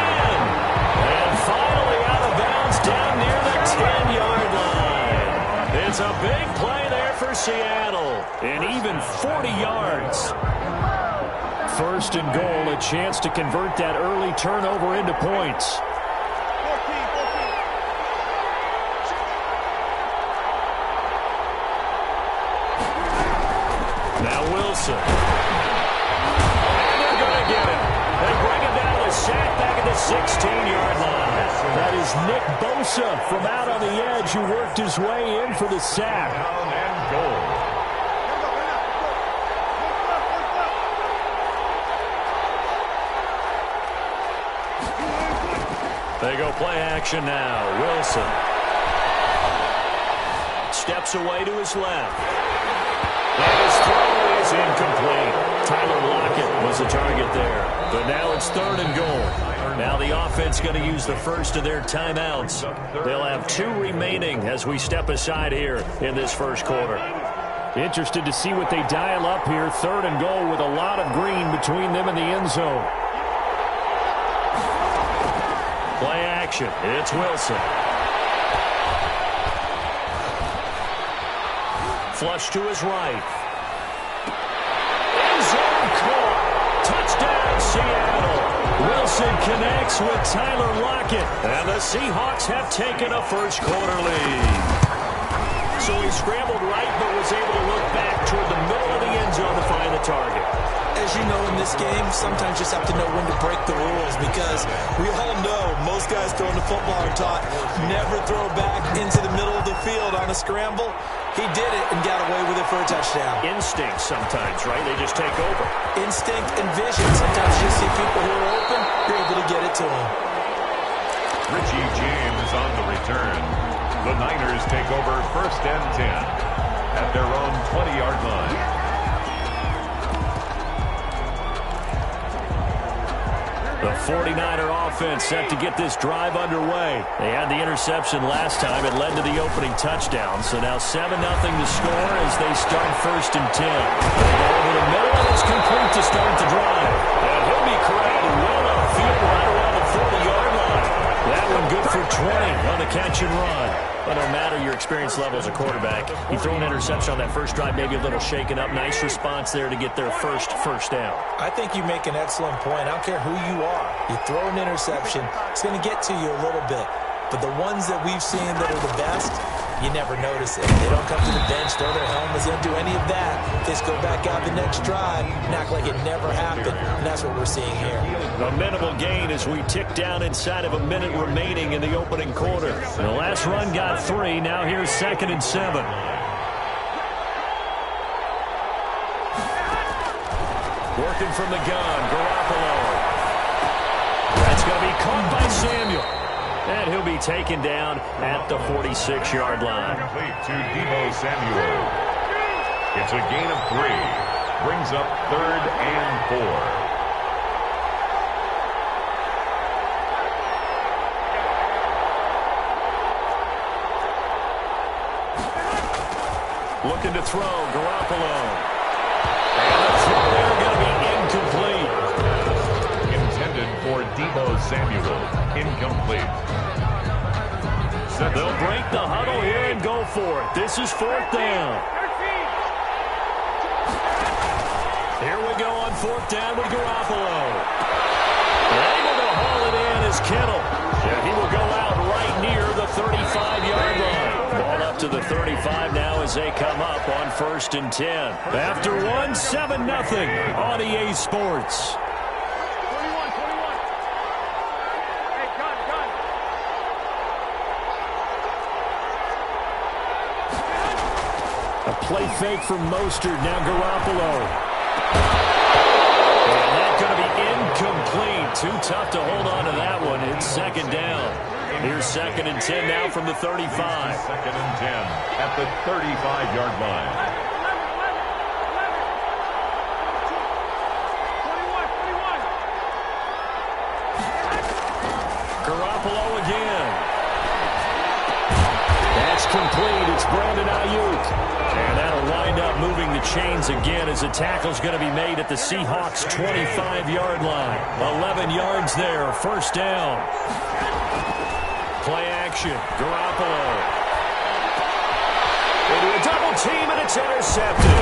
And finally out of bounds down near the 10-yard line. It's a big play there for Seattle. And even 40 yards. 1st and goal, a chance to convert that early turnover into points. Now Wilson. And they're going to get him. They bring him down to the sack back at the 16-yard line. That is Nick Bosa from out on the edge who worked his way in for the sack. Down and goal. They go play action now. Wilson. Steps away to his left. And his throw is incomplete. Tyler Lockett was the target there. But now it's 3rd and goal. Now the offense going to use the first of their timeouts. They'll have 2 remaining as we step aside here in this first quarter. Interested to see what they dial up here. 3rd and goal with a lot of green between them and the end zone. Play action. It's Wilson. Flush to his right. End zone caught. Touchdown, Seattle. Wilson connects with Tyler Lockett. And the Seahawks have taken a first quarter lead. So he scrambled right but was able to look back toward the middle of the end zone to find the target. As you know, in this game, sometimes you just have to know when to break the rules because we all know most guys throwing the football are taught never throw back into the middle of the field on a scramble. He did it and got away with it for a touchdown. Instinct sometimes, right? They just take over. Instinct and vision. Sometimes you see people who are open, you're able to get it to them. Richie James on the return. The Niners take over 1st and 10 at their own 20-yard line. The 49er offense set to get this drive underway. They had the interception last time. It led to the opening touchdown. So now 7-0 to score as they start 1st and 10. They go over the middle, and it's complete to start the drive. And he'll be corralled well upfield right around the 40-yard line. That one good for 20 on the catch and run. But no matter your experience level as a quarterback, you throw an interception on that first drive, maybe a little shaken up. Nice response there to get their first down. I think you make an excellent point. I don't care who you are. You throw an interception, it's going to get to you a little bit. But the ones that we've seen that are the best, you never notice it. They don't come to the bench, throw their helmets, they don't do any of that. They just go back out the next drive and act like it never happened. And that's what we're seeing here. A minimal gain as we tick down inside of a minute remaining in the opening quarter. The last run got 3. Now here's 2nd and 7. Working from the gun, Garoppolo. That's going to be caught by Samuel. And he'll be taken down at the 46-yard line. Complete to Deebo Samuel. It's a gain of 3. Brings up 3rd and 4. Looking to throw, Garoppolo. And the throw there going to be incomplete. Intended for Deebo Samuel. Incomplete. They'll break the huddle here and go for it. This is 4th down. Here we go on 4th down with Garoppolo. Able to haul it in is Kittle. And he will go out right near the 35-yard line. Ball up to the 35 now as they come up on 1st and 10. After 1, 7-0 on EA Sports. A play fake from Mostert. Now Garoppolo. And that's going to be incomplete. Too tough to hold on to that one. It's 2nd down. Here's 2nd and 10 now from the 35. 2nd and 10 at the 35-yard line. Garoppolo again. That's complete. It's Brandon Ayuk. And that'll wind up moving the chains again as the tackle's going to be made at the Seahawks' 25-yard line. 11 yards there. 1st down. Play action. Garoppolo. Into a double team, and it's intercepted.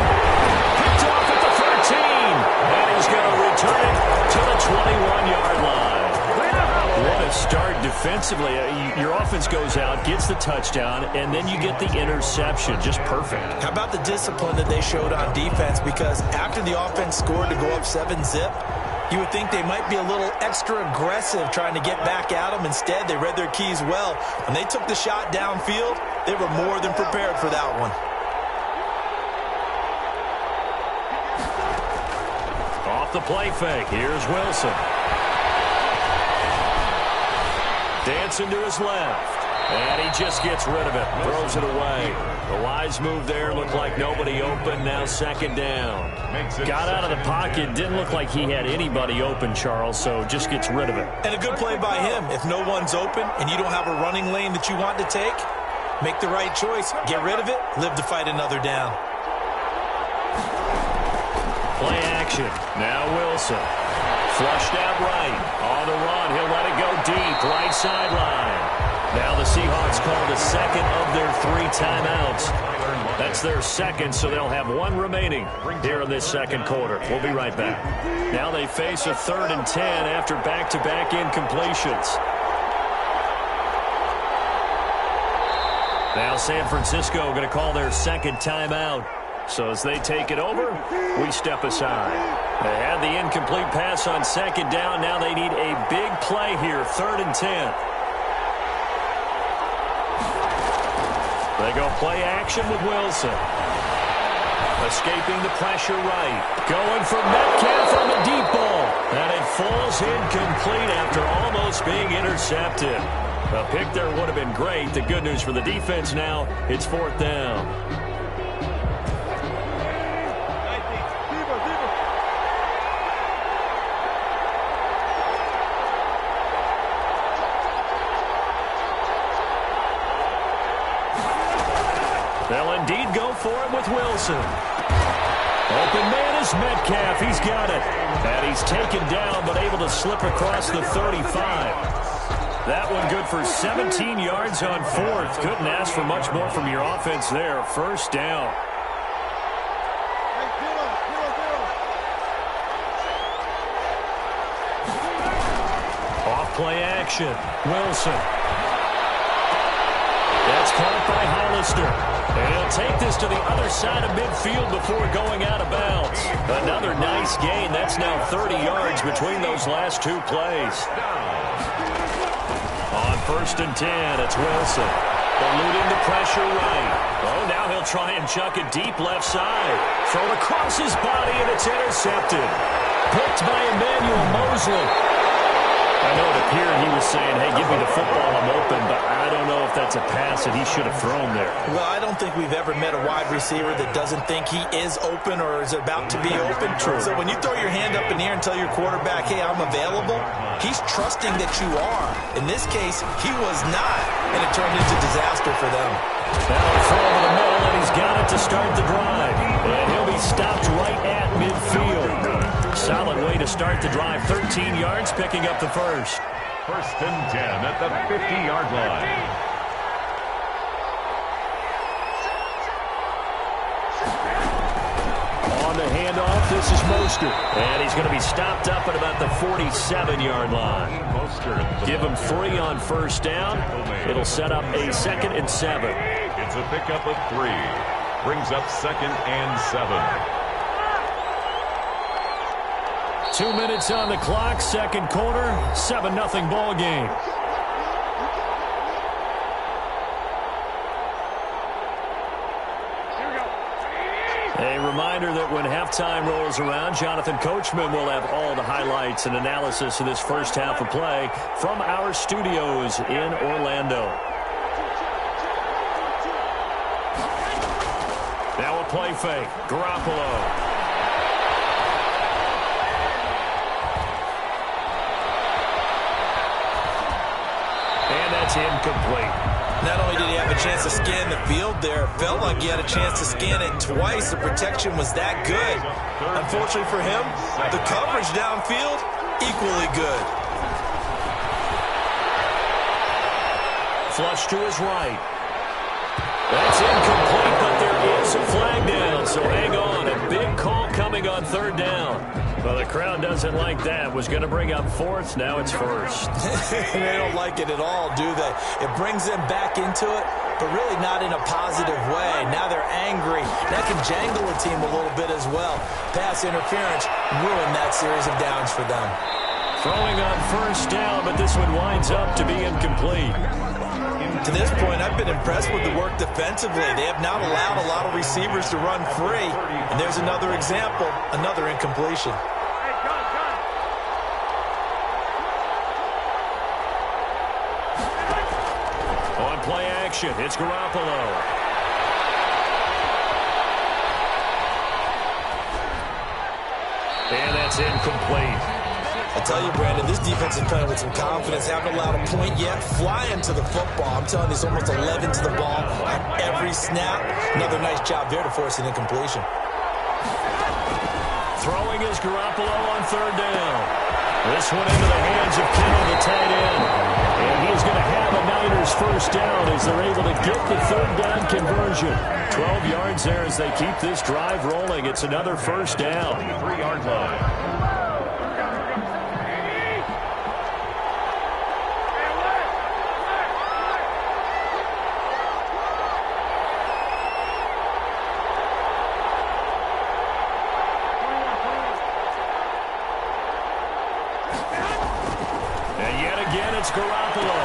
Picked off at the 13. And he's going to return it to the 21-yard line. What a start defensively. Your offense goes out, gets the touchdown, and then you get the interception. Just perfect. How about the discipline that they showed on defense? Because after the offense scored to go up 7-zip, you would think they might be a little extra aggressive trying to get back at them. Instead, they read their keys well. When they took the shot downfield, they were more than prepared for that one. Off the play fake. Here's Wilson. Dancing to his left. And he just gets rid of it. Throws it away. The wise move there. Looked like nobody open. Now 2nd down. Got out of the pocket. Didn't look like he had anybody open, Charles, so just gets rid of it. And a good play by him. If no one's open and you don't have a running lane that you want to take, make the right choice. Get rid of it. Live to fight another down. Play action. Now Wilson. Flushed out right. On the run. He'll let it go deep. Right sideline. Now the Seahawks call the 2nd of their 3 timeouts. That's their 2nd, so they'll have 1 remaining here in this 2nd quarter. We'll be right back. Now they face a 3rd and 10 after back-to-back incompletions. Now San Francisco going to call their 2nd timeout. So as they take it over, we step aside. They had the incomplete pass on 2nd down. Now they need a big play here, 3rd and 10. They go play action with Wilson. Escaping the pressure right. Going for Metcalf on the deep ball. And it falls incomplete after almost being intercepted. A pick there would have been great. The good news for the defense now, it's 4th down. They'll indeed go for it with Wilson. Open man is Metcalf. He's got it. And he's taken down, but able to slip across the 35. That one good for 17 yards on 4th. Couldn't ask for much more from your offense there. 1st down. Off play action. Wilson. That's caught by Hollister. And he'll take this to the other side of midfield before going out of bounds. Another nice gain. That's now 30 yards between those last 2 plays. On 1st and 10, it's Wilson. Eluding the pressure right. Oh, now he'll try and chuck it deep left side. Thrown across his body, and it's intercepted. Picked by Emmanuel Mosley. I know it appeared he was saying, hey, give me the football, I'm open, but I don't know if that's a pass that he should have thrown there. Well, I don't think we've ever met a wide receiver that doesn't think he is open or is about to be open. True. So when you throw your hand up in the air and tell your quarterback, hey, I'm available, he's trusting that you are. In this case, he was not, and it turned into disaster for them. Now a throw over the middle, and he's got it to start the drive. And he'll be stopped right at midfield. Solid way to start the drive. 13 yards, picking up the first. First and 10 at the 50-yard line. On the handoff, this is Mostert. And he's going to be stopped up at about the 47-yard line. Mostert. Give him 3 on first down. It'll set up a 2nd and 7. It's a pickup of 3. Brings up 2nd and 7. 2 minutes on the clock, second quarter, 7-0 ball game. A reminder that when halftime rolls around, Jonathan Coachman will have all the highlights and analysis of this first half of play from our studios in Orlando. Now a play fake. Garoppolo. And that's incomplete. Not only did he have a chance to scan the field there, it felt like he had a chance to scan it twice. The protection was that good. Unfortunately for him, the coverage downfield, equally good. Flush to his right. That's incomplete, but there is a flag down, so hang on. A big call coming on third down. Well, the crowd doesn't like that. Was going to bring up fourth. Now it's first. They don't like it at all, do they? It brings them back into it, but really not in a positive way. Now they're angry. That can jangle a team a little bit as well. Pass interference ruined that series of downs for them. Throwing on first down, but this one winds up to be incomplete. To this point, I've been impressed with the work defensively. They have not allowed a lot of receivers to run free. And there's another example, another incompletion. On play action, it's Garoppolo. And that's incomplete. I tell you, Brandon, this defense is playing with some confidence. Haven't allowed a point yet. Flying to the football. I'm telling you, it's almost 11 to the ball on every snap. Another nice job there to force an incompletion. Throwing is Garoppolo on third down. This one into the hands of Kittle, the tight end. And he's going to have a Niners first down as they're able to get the third down conversion. 12 yards there as they keep this drive rolling. It's another first down. 3-yard line. It's Garoppolo.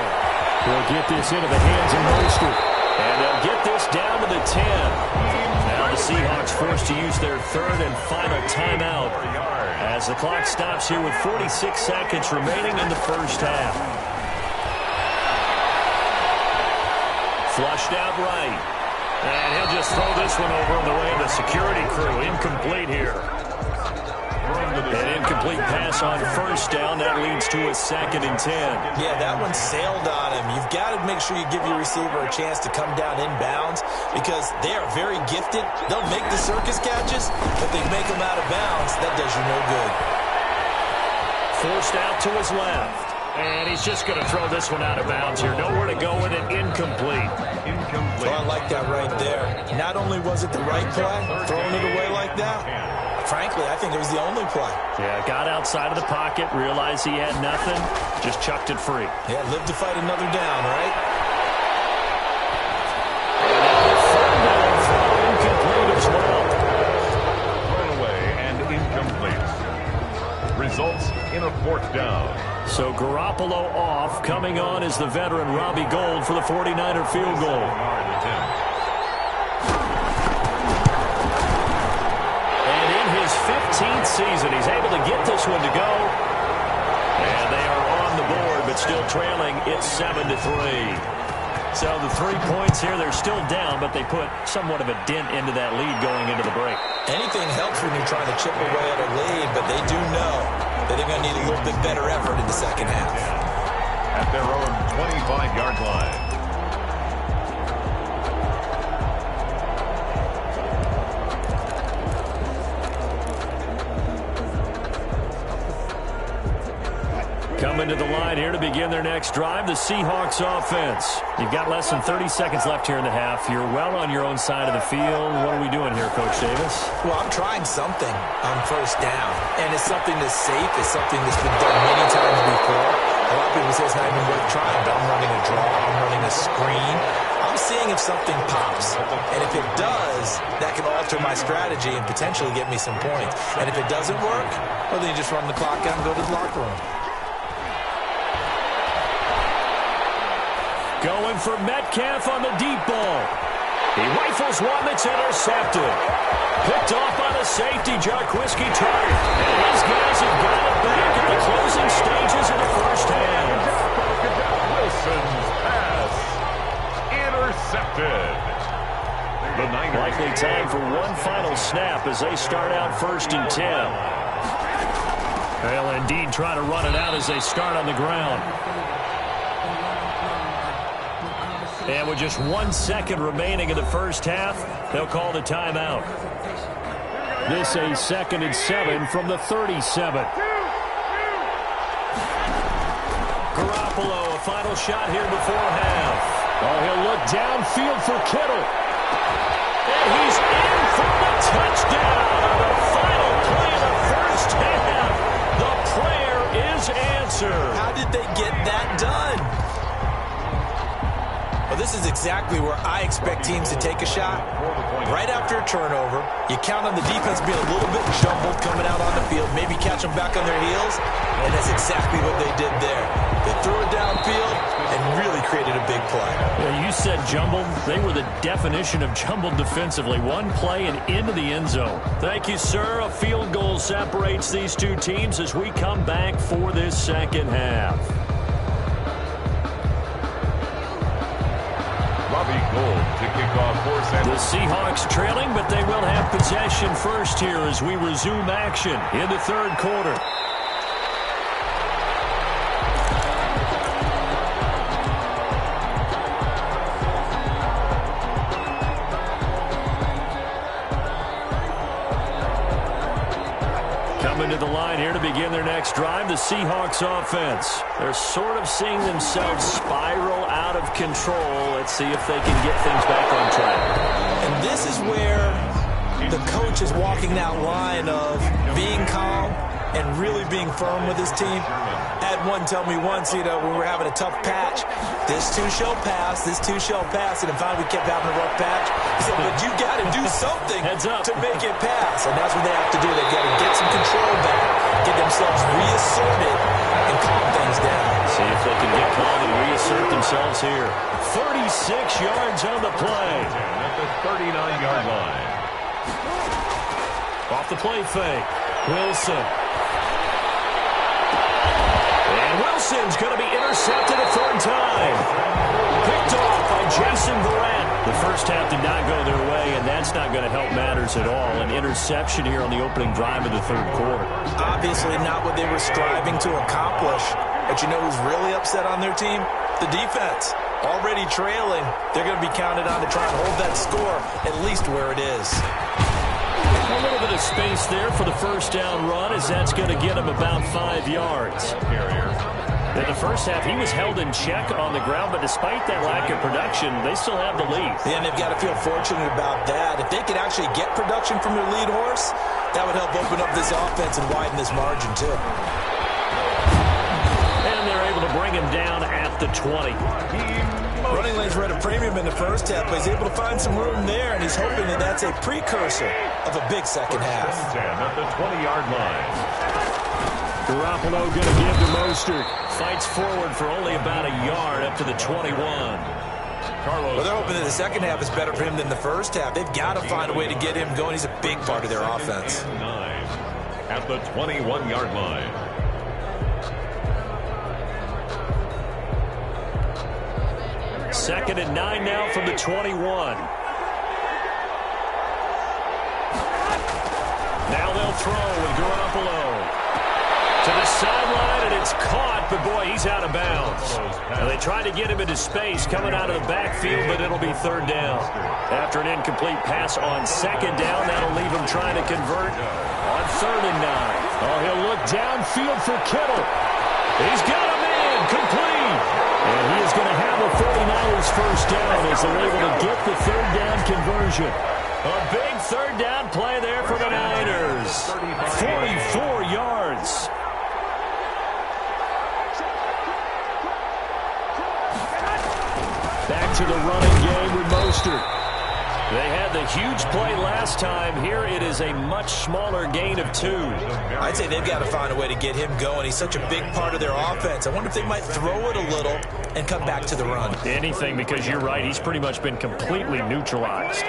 He'll get this into the hands of Mostert. And they'll get this down to the 10. Now the Seahawks forced to use their third and final timeout as the clock stops here with 46 seconds remaining in the first half. Flushed out right. And he'll just throw this one over on the way of the security crew. Incomplete here. An incomplete pass on first down. That leads to a 2nd and 10. Yeah, that one sailed on him. You've got to make sure you give your receiver a chance to come down inbounds because they are very gifted. They'll make the circus catches, but they make them out of bounds. That does you no good. Forced out to his left. And he's just going to throw this one out of bounds here. Nowhere to go with it. Incomplete. Oh, I like that right there. Not only was it the right play, throwing it away like that, frankly, I think it was the only play. Yeah, got outside of the pocket, realized he had nothing, just chucked it free. Yeah, live to fight another down, right? Incomplete as well. Thrown away and incomplete. Results in a 4th down. So Garoppolo off. Coming on is the veteran Robbie Gould for the 49er field goal. And in his 15th season, he's able to get this one to go. And they are on the still trailing. It's 7-3. So the 3 points here, they're still down, but they put somewhat of a dent into that lead going into the break. Anything helps when you're trying to chip away at a lead, but they do know that they're going to need a little bit better effort in the second half. At their own 25-yard line. Coming to the line here to begin their next drive, the Seahawks offense. You've got less than 30 seconds left here in the half. You're well on your own side of the field. What are we doing here, Coach Davis? Well, I'm trying something on first down, and it's something that's safe. It's something that's been done many times before. A lot of people say it's not even worth trying, but I'm running a draw. I'm running a screen. I'm seeing if something pops, and if it does, that can alter my strategy and potentially get me some points. And if it doesn't work, well, then you just run the clock out and go to the locker room. Going for Metcalf on the deep ball. He rifles one that's intercepted. Picked off on a safety, Jarquiski Tartt. And his guys have got it back at the closing stages of the first half. Wilson's pass intercepted. The Niners. Likely time for one final snap as they start out 1st and 10. They'll indeed try to run it out as they start on the ground. And with just 1 second remaining in the first half, they'll call the timeout. This a 2nd and 7 from the 37. Garoppolo, a final shot here before half. Oh, he'll look downfield for Kittle. And he's in for the touchdown. The final play of the first half. The prayer is answered. How did they get that done? Well, this is exactly where I expect teams to take a shot. Right after a turnover, you count on the defense being a little bit jumbled coming out on the field, maybe catch them back on their heels, and that's exactly what they did there. They threw it downfield and really created a big play. Yeah, you said jumbled. They were the definition of jumbled defensively. One play and into the end zone. Thank you, sir. A field goal separates these two teams as we come back for this second half. To kick off the Seahawks trailing, but they will have possession first here as we resume action in the third quarter. Coming to the line here to begin their next drive, the Seahawks offense. They're sort of seeing themselves spiral out of control. Let's see if they can get things back on track. And this is where the coach is walking that line of being calm and really being firm with his team. I had one tell me once, when we were having a tough patch, this too shall pass, this too shall pass, and finally we kept having a rough patch. He said, but you got to do something to make it pass, and that's what they have to do. They've got to get some control back, get themselves reasserted, and calm things down. See if they can get calm and reassert themselves here. 36 yards on the play. At the 39-yard line. Off the play fake. Wilson. And Wilson's going to be intercepted a third time. Picked off by Jason Verrett. The first half did not go their way, and that's not going to help matters at all. An interception here on the opening drive of the third quarter. Obviously not what they were striving to accomplish. But you know who's really upset on their team? The defense. Already trailing. They're going to be counted on to try and hold that score at least where it is. A little bit of space there for the first down run as that's going to get him about 5 yards. In the first half, he was held in check on the ground, but despite that lack of production, they still have the lead. Yeah, and they've got to feel fortunate about that. If they could actually get production from their lead horse, that would help open up this offense and widen this margin, too. And they're able to bring him down at the 20. Running lanes were at a premium in the first half, but he's able to find some room there, and he's hoping that that's a precursor of a big second half. At the 20-yard line. Garoppolo going to give to Mostert. Fights forward for only about a yard up to the 21. Well, they're hoping that the second half is better for him than the first half. They've got to find a way to get him going. He's a big part of their offense. 9 at the 21-yard line. 2nd and 9 now from the 21. Now they'll throw with Garoppolo. To the sideline, and it's caught, but boy, he's out of bounds. Now they tried to get him into space coming out of the backfield, but it'll be 3rd down. After an incomplete pass on 2nd down, that'll leave him trying to convert on 3rd and 9. Oh, he'll look downfield for Kittle. He's got a man, complete. And he is going to have a 49ers first down as they're able to get the 3rd down conversion. A big 3rd down play there for the Niners. 44 yards. Back to the running game with Mostert. They had the huge play last time. Here it is a much smaller gain of 2. I'd say they've got to find a way to get him going. He's such a big part of their offense. I wonder if they might throw it a little and come back to the run. Anything, because you're right. He's pretty much been completely neutralized.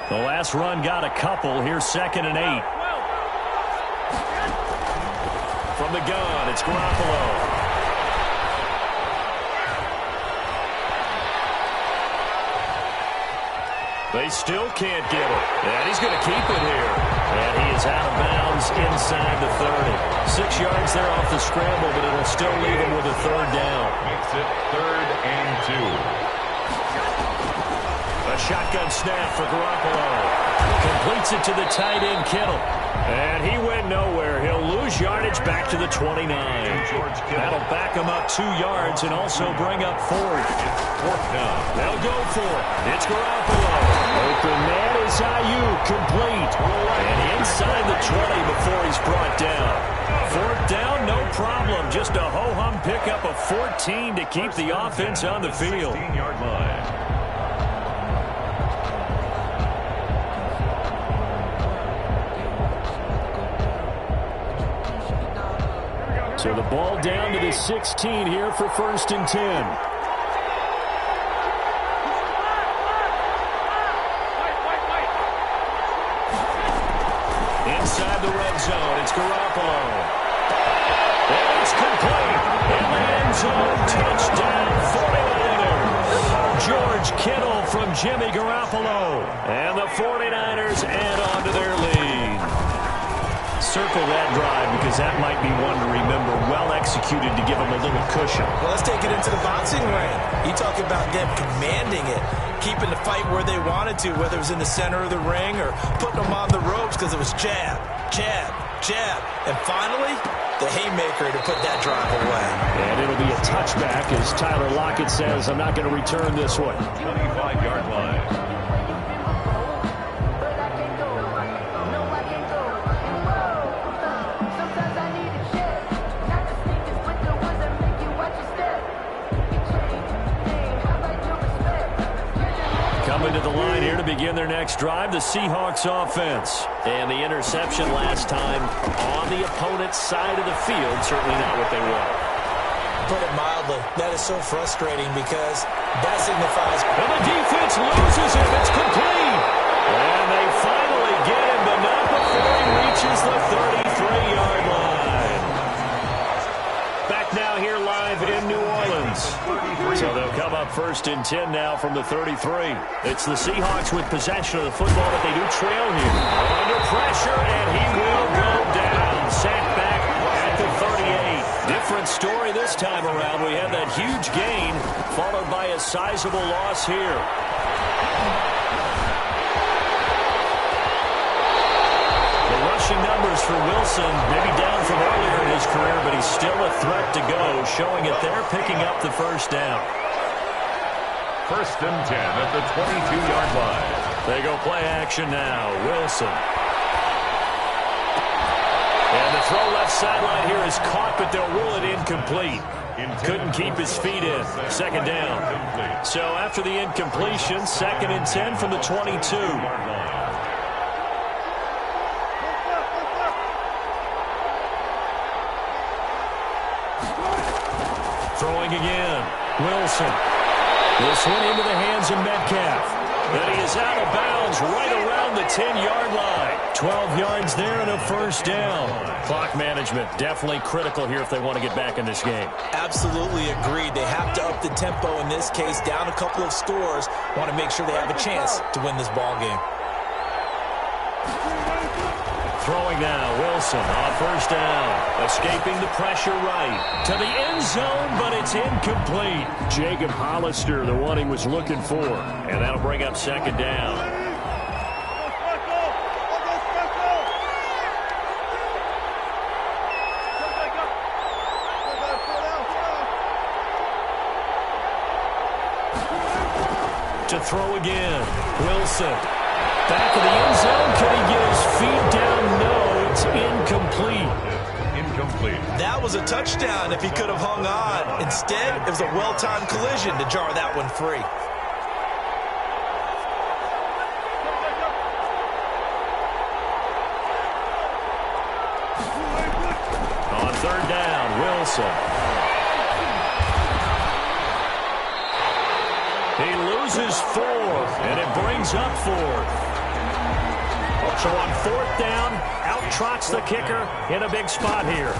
The last run got a couple. Here's 2nd and 8. From the gun, it's Garoppolo. They still can't get it. And he's going to keep it here. And he is out of bounds inside the 30. 6 yards there off the scramble, but it'll still leave him with a 3rd down. Makes it 3rd and 2. A shotgun snap for Garoppolo. Completes it to the tight end, Kittle. And he went nowhere. He'll lose yardage back to the 29. That'll back him up 2 yards and also bring up 4th. 4th down. They'll go for it. It's Garoppolo. Open man is Ayuk, complete. And inside the 20 before he's brought down. 4th down, no problem. Just a ho-hum pickup of 14 to keep the offense on the field. 16-yard line. So the ball down to the 16 here for 1st and 10. Inside the red zone, it's Garoppolo. And it's complete. In the end zone, touchdown 49ers. George Kittle from Jimmy Garoppolo. And the 49ers add on to their lead. Circle that drive because that might be one to remember. Well executed to give them a little cushion. Well, let's take it into the boxing ring. You talk about them commanding it, keeping the fight where they wanted to, whether it was in the center of the ring or putting them on the ropes because it was jab, jab, jab. And finally, the haymaker to put that drive away. And it'll be a touchback as Tyler Lockett says, I'm not going to return this one. 25-yard line. Coming to the line here to begin their next drive, the Seahawks offense. And the interception last time on the opponent's side of the field, certainly not what they want. Put it mildly, that is so frustrating because that signifies... And the defense loses him. It's complete. And they finally get him, but not before he reaches the 33-yard line. Back now here live in New Orleans. So they'll come up 1st and 10 now from the 33. It's the Seahawks with possession of the football, but they do trail here. Under pressure, and he will go down. Sacked back at the 38. Different story this time around. We had that huge gain, followed by a sizable loss here. The rushing numbers for Wilson, maybe down from earlier in his career, but he's still a threat to go, showing it there, picking up the first down. 1st and 10 at the 22-yard line. They go play action now. Wilson. And the throw left sideline here is caught, but they'll rule it incomplete. Couldn't keep his feet in. 2nd down. So after the incompletion, 2nd and 10 from the 22. Throwing again. Wilson. This one into the hands of Metcalf. And he is out of bounds right around the 10-yard line. 12 yards there and a first down. Clock management definitely critical here if they want to get back in this game. Absolutely agreed. They have to up the tempo in this case, down a couple of scores. Want to make sure they have a chance to win this ball game. Throwing now, Wilson on first down. Escaping the pressure right to the end zone, but it's incomplete. Jacob Hollister, the one he was looking for. And that'll bring up second down. To throw again, Wilson. Back of the end zone. Can he get his feet down? No, it's incomplete. Incomplete. That was a touchdown if he could have hung on. Instead, it was a well-timed collision to jar that one free. On third down, Wilson. He loses 4, and it brings up 4. So on fourth down, out trots the kicker in a big spot here.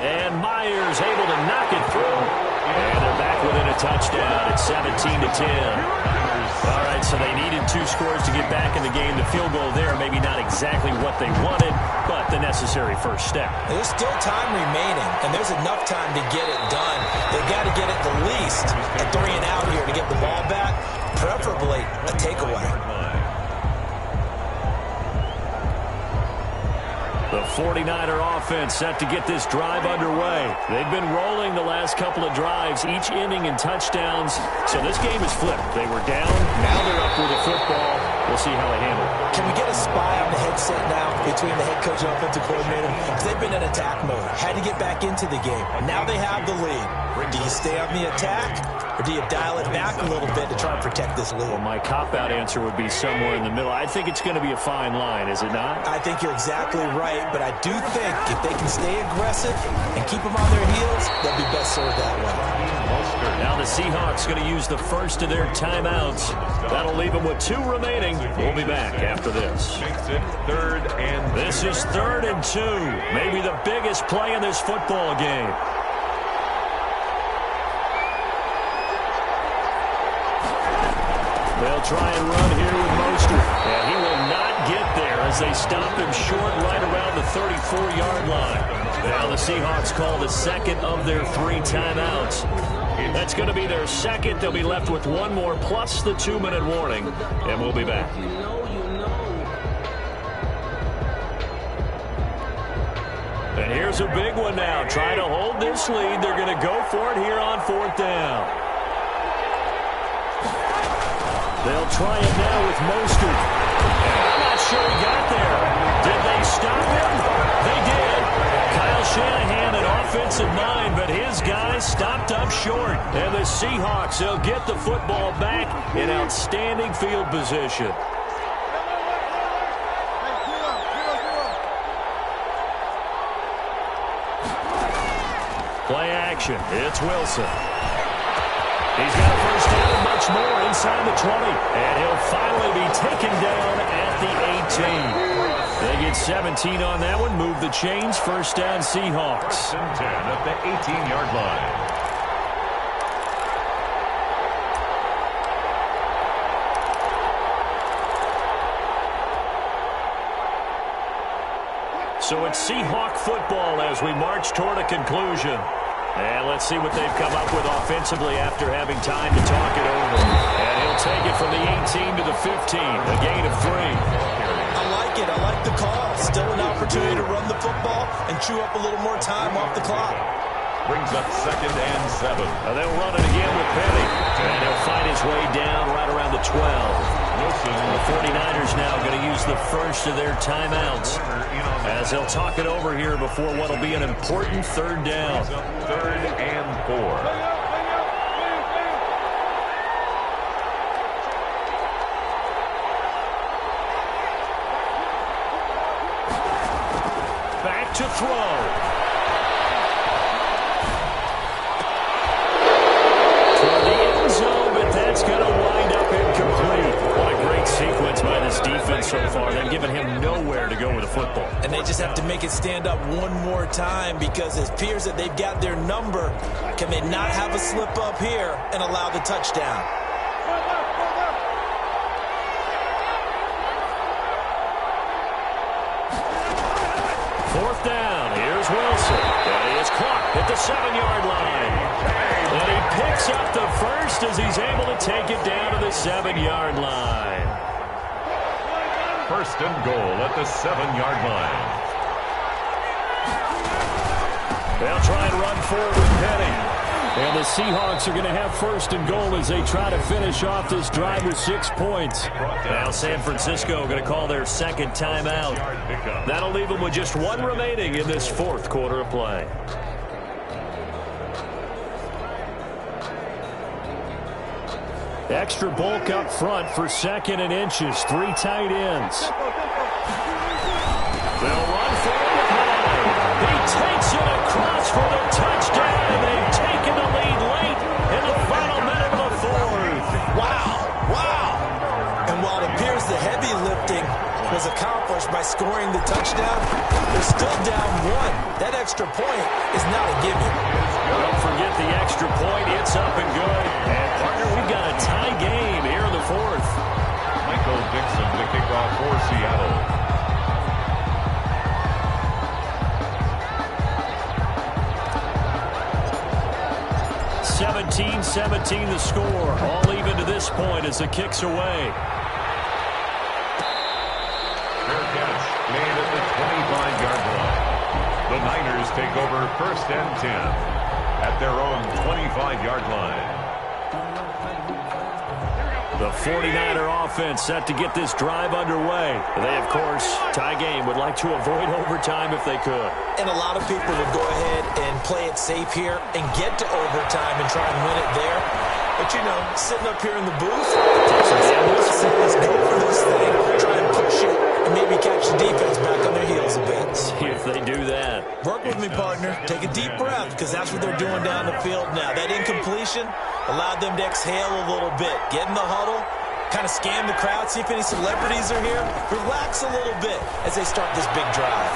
And Myers able to knock it through. And they're back within a touchdown. It's 17-10. All right, so they needed 2 scores to get back in the game. The field goal there, maybe not exactly what they wanted, but the necessary first step. There's still time remaining, and there's enough time to get it done. They've got to get it the least a 3 and out here to get the ball back, preferably a takeaway. The 49er offense set to get this drive underway. They've been rolling the last couple of drives, each ending in touchdowns. So this game is flipped. They were down, now they're up with the football. We'll see how they handle it. Can we get a spy on the headset now between the head coach and offensive coordinator? Because they've been in attack mode. Had to get back into the game. Now they have the lead. Do you stay on the attack, or do you dial it back a little bit to try and protect this lead? Well, my cop-out answer would be somewhere in the middle. I think it's going to be a fine line, is it not? I think you're exactly right, but I do think if they can stay aggressive and keep them on their heels, they'll be best served that way. Now the Seahawks going to use the first of their timeouts. That'll leave them with 2 remaining. We'll be back after this. Makes it 3rd and 2. This is 3rd and 2. Maybe the biggest play in this football game. They'll try and run here with Mostert. And he will not get there as they stop him short right around the 34-yard line. Now the Seahawks call the second of their 3 timeouts. That's going to be their second. They'll be left with 1 more plus the 2-minute warning. And we'll be back. And here's a big one now. Trying to hold this lead. They're going to go for it here on 4th down. They'll try it now with Mostert. I'm not sure he got there. Did they stop him? They did. Kyle Shanahan, an offensive mind, but his guys stopped up short. And the Seahawks, they'll get the football back in outstanding field position. Play action. It's Wilson. He's got a first down and much more inside the 20. And he'll finally be taken down at the 18. They get 17 on that one. Move the chains. First down Seahawks. 1st and 10 at the 18-yard line. So it's Seahawk football as we march toward a conclusion. And let's see what they've come up with offensively after having time to talk it over. And he'll take it from the 18 to the 15, a gain of 3. I like it. I like the call. Still an opportunity to run the football and chew up a little more time off the clock. Brings up 2nd and 7. They'll run it again with Penny. And he'll find his way down right around the 12. The 49ers now going to use the first of their timeouts as they'll talk it over here before what will be an important 3rd down. 3rd and 4. Back to throw. Toward the end zone, but that's going to wind up incomplete. so far. They've given him nowhere to go with the football. And they just have to make it stand up one more time because it appears that they've got their number. Can they not have a slip up here and allow the touchdown? Fourth down. Here's Wilson. And he is clocked at the 7-yard line. And he picks up the first as he's able to take it down to the 7-yard line. First and goal at the 7-yard line. They'll try and run forward with Penny. And the Seahawks are going to have first and goal as they try to finish off this drive with 6 points. Now San Francisco going to call their second timeout. That'll leave them with just one remaining in this fourth quarter of play. Extra bulk up front for 2nd and inches. 3 tight ends. They'll run forward with Penny. He takes it across for the touchdown. And they've taken the lead late in the final minute of the fourth. Wow. And while it appears the heavy lifting was accomplished by scoring the touchdown, they're still down 1. That extra point is not a gimme. Don't forget the extra point. It's up and good. And, partner, we've got a tie game here in the fourth. Michael Dixon to kick off for Seattle. 17-17 the score. All even to this point as the kick's away. Fair catch made at the 25-yard line. The Niners take over first and 10 at their own 25-yard line. The 49er offense set to get this drive underway. They, of course, tie game, would like to avoid overtime if they could. And a lot of people would go ahead and play it safe here and get to overtime and try and win it there. But, you know, sitting up here in the booth, let's go for this thing, try and push it, and maybe catch the defense back on their heels a bit. See if they do that. Work with me, partner. Take a deep breath, because that's what they're doing down the field now. That incompletion allowed them to exhale a little bit. Get in the huddle, kind of scan the crowd, see if any celebrities are here. Relax a little bit as they start this big drive.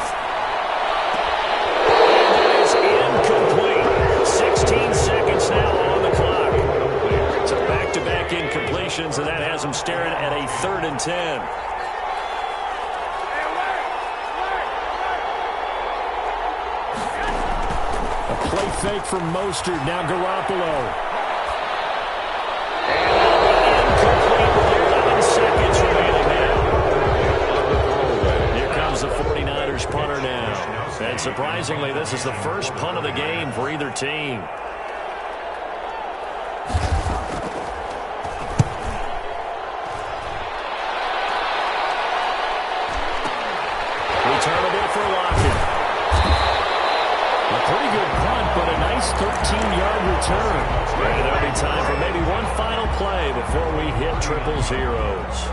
It is incomplete. 16 seconds now on the clock. So back-to-back incompletions, and that has them staring at a 3rd and 10. A play fake from Mostert. Now Garoppolo. And incomplete with 11 seconds remaining now. Here comes the 49ers punter now. And surprisingly, this is the first punt of the game for either team. Returnable for Lockett. A pretty good punt, but a nice 13-yard return. And there'll be time for maybe one final play before we hit triple zeros.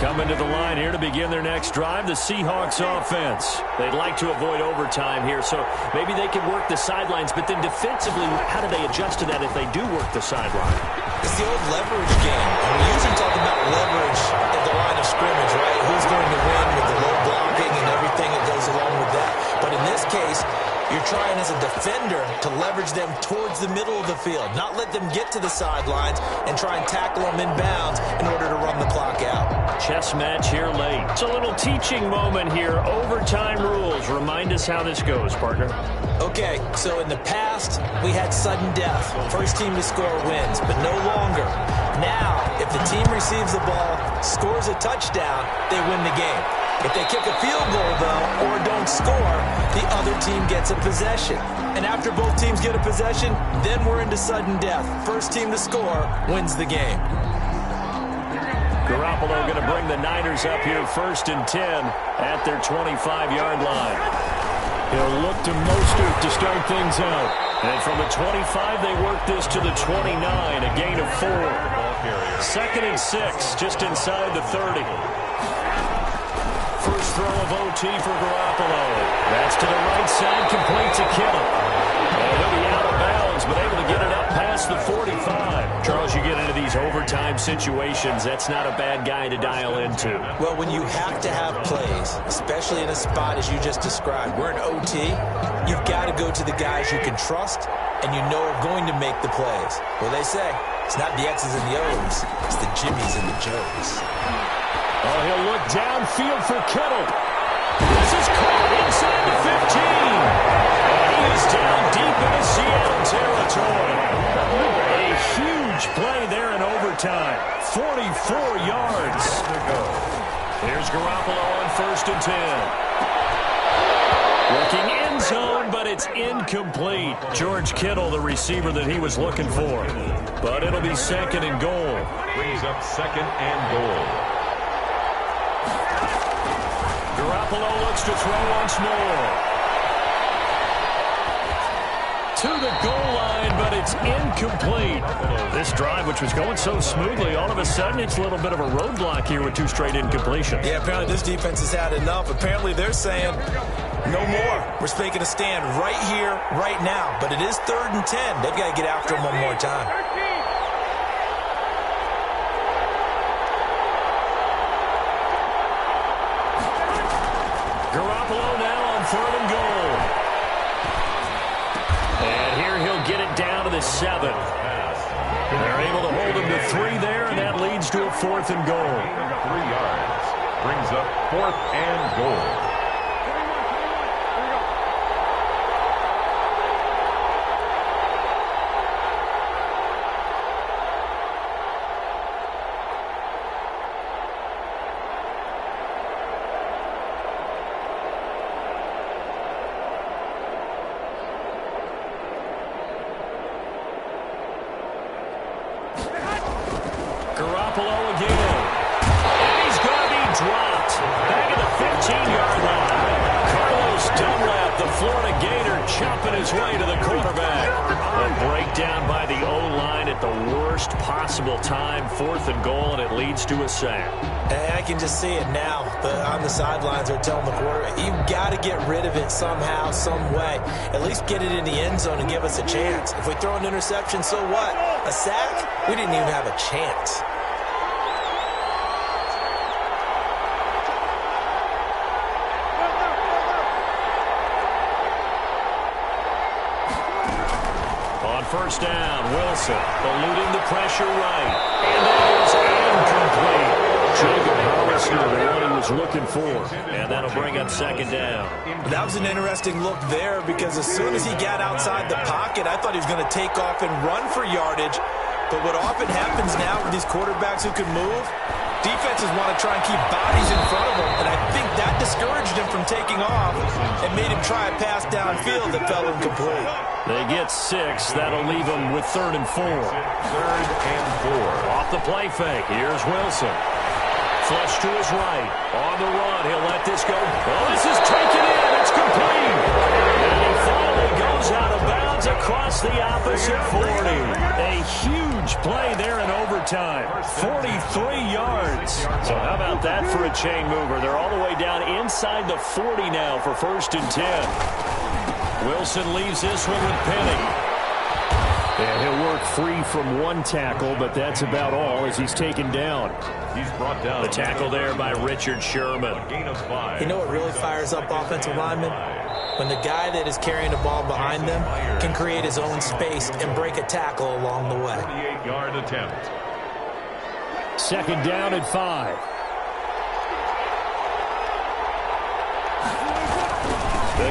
Coming to the line here to begin their next drive, the Seahawks offense. They'd like to avoid overtime here, so maybe they can work the sidelines, but then defensively, how do they adjust to that if they do work the sideline? It's the old leverage game. And we usually talk about leverage at the line of scrimmage, right? Who's going to win with the low blocking and everything that goes along with that. But in this case, you're trying as a defender to leverage them towards the middle of the field, not let them get to the sidelines and try and tackle them in bounds in order to run the clock out. Chess match here late. It's a little teaching moment here. Overtime rules. Remind us how this goes, partner. Okay, so in the past, we had sudden death. First team to score wins, but no longer. Now, if the team receives the ball, scores a touchdown, they win the game. If they kick a field goal, though, or don't score, the other team gets a possession. And after both teams get a possession, then we're into sudden death. First team to score wins the game. Garoppolo going to bring the Niners up here 1st and 10 at their 25-yard line. He'll look to Mostert to start things out. And from the 25, they work this to the 29, a gain of 4. 2nd and 6, just inside the 30. First throw of OT for Garoppolo. That's to the right side, complete to Kittle. And he'll be out of bounds, but able to to get it up past the 45. Charles, you get into these overtime situations, that's not a bad guy to dial into. Well, when you have to have plays, especially in a spot as you just described, we're in OT, you've got to go to the guys you can trust and you know are going to make the plays. Well, they say, it's not the X's and the O's, it's the Jimmies and the Joes. Oh, he'll look downfield for Kittle. This is caught inside the 15. And he is down deep into Seattle territory. A huge play there in overtime. 44 yards. Here's Garoppolo on 1st and 10. Looking end zone, but it's incomplete. George Kittle, the receiver that he was looking for. But it'll be 2nd and goal. Brings up 2nd and goal. Garoppolo looks to throw once more. To the goal line, but it's incomplete. This drive, which was going so smoothly, all of a sudden it's a little bit of a roadblock here with 2 straight incompletions. Yeah, apparently this defense has had enough. Apparently they're saying, no more. We're making a stand right here, right now. But it is 3rd and 10. They've got to get after him one more time. Garoppolo now on 3rd and goal. And here he'll get it down to the 7. They're able to hold him to 3 there, and that leads to a 4th and goal. 3 yards. Brings up 4th and goal. Garoppolo again. And he's going to be dropped. Back at the 15-yard line. Carlos Dunlap, the Florida Gator, chopping his way to the quarterback. A breakdown by the O-line at the worst possible time. 4th and goal, and it leads to a sack. Hey, I can just see it now. On the sidelines, they're telling the quarterback, you've got to get rid of it somehow, some way. At least get it in the end zone and give us a chance. If we throw an interception, so what? A sack? We didn't even have a chance. On 1st down, Wilson eluding the pressure right. And that is incomplete. Jacob Hollister, the one he was looking for. And that'll bring up 2nd down. That was an interesting look there because as soon as he got outside the pocket, I thought he was going to take off and run for yardage. But what often happens now with these quarterbacks who can move, defenses want to try and keep bodies in front of them. And I think that discouraged him from taking off and made him try a pass downfield that fell incomplete. They get 6. That'll leave them with 3rd and 4. 3rd and 4. Off the play fake. Here's Wilson. Flush to his right. On the run. He'll let this go. Oh, this is taken in. It's complete. And he finally goes out of bounds across the opposite 40. A huge play there in overtime. 43 yards. So how about that for a chain mover? They're all the way down inside the 40 now for 1st and 10. Wilson leaves this one with Penny. And he'll work free from 1 tackle, but that's about all as he's taken down. He's brought down. The tackle there by Richard Sherman. Gain of 5. You know what really fires up offensive linemen? When the guy that is carrying the ball behind them can create his own space and break a tackle along the way. 48-yard attempt. 2nd down and 5.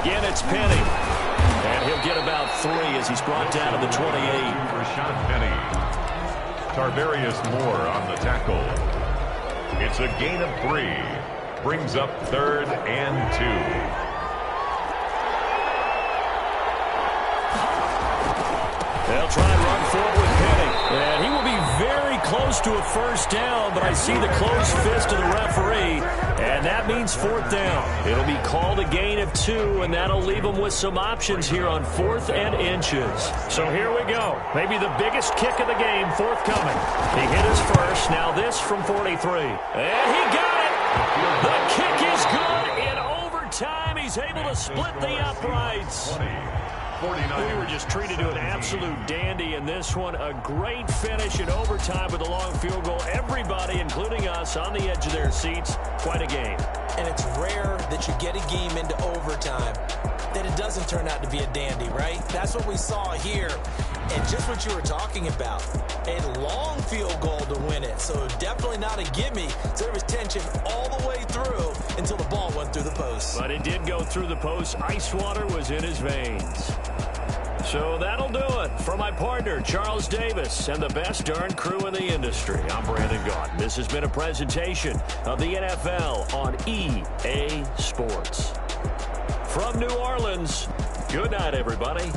Again, it's Penny. And he'll get about 3 as he's brought down to the 28. Rashad Penny. Tarvarius Moore on the tackle. It's a gain of 3. Brings up 3rd and 2. They'll try and run forward with Penny. And he will be very close to a 1st down, but I see the closed fist of the referee, and that means 4th down. It'll be called a gain of 2, and that'll leave them with some options here on 4th and inches. So here we go. Maybe the biggest kick of the game forthcoming. He hit his first. Now this from 43. And he got it. The kick is good in overtime. He's able to split the uprights. 49ers. We were just treated to an absolute dandy in this one. A great finish in overtime with a long field goal. Everybody, including us, on the edge of their seats. Quite a game. And it's rare that you get a game into overtime that it doesn't turn out to be a dandy, right? That's what we saw here. And just what you were talking about, a long field goal to win it. So definitely not a gimme. So there was tension all the way through until the ball went through the post. But it did go through the post. Ice water was in his veins. So that'll do it for my partner, Charles Davis, and the best darn crew in the industry. I'm Brandon Gaudin. This has been a presentation of the NFL on EA Sports. From New Orleans, good night, everybody.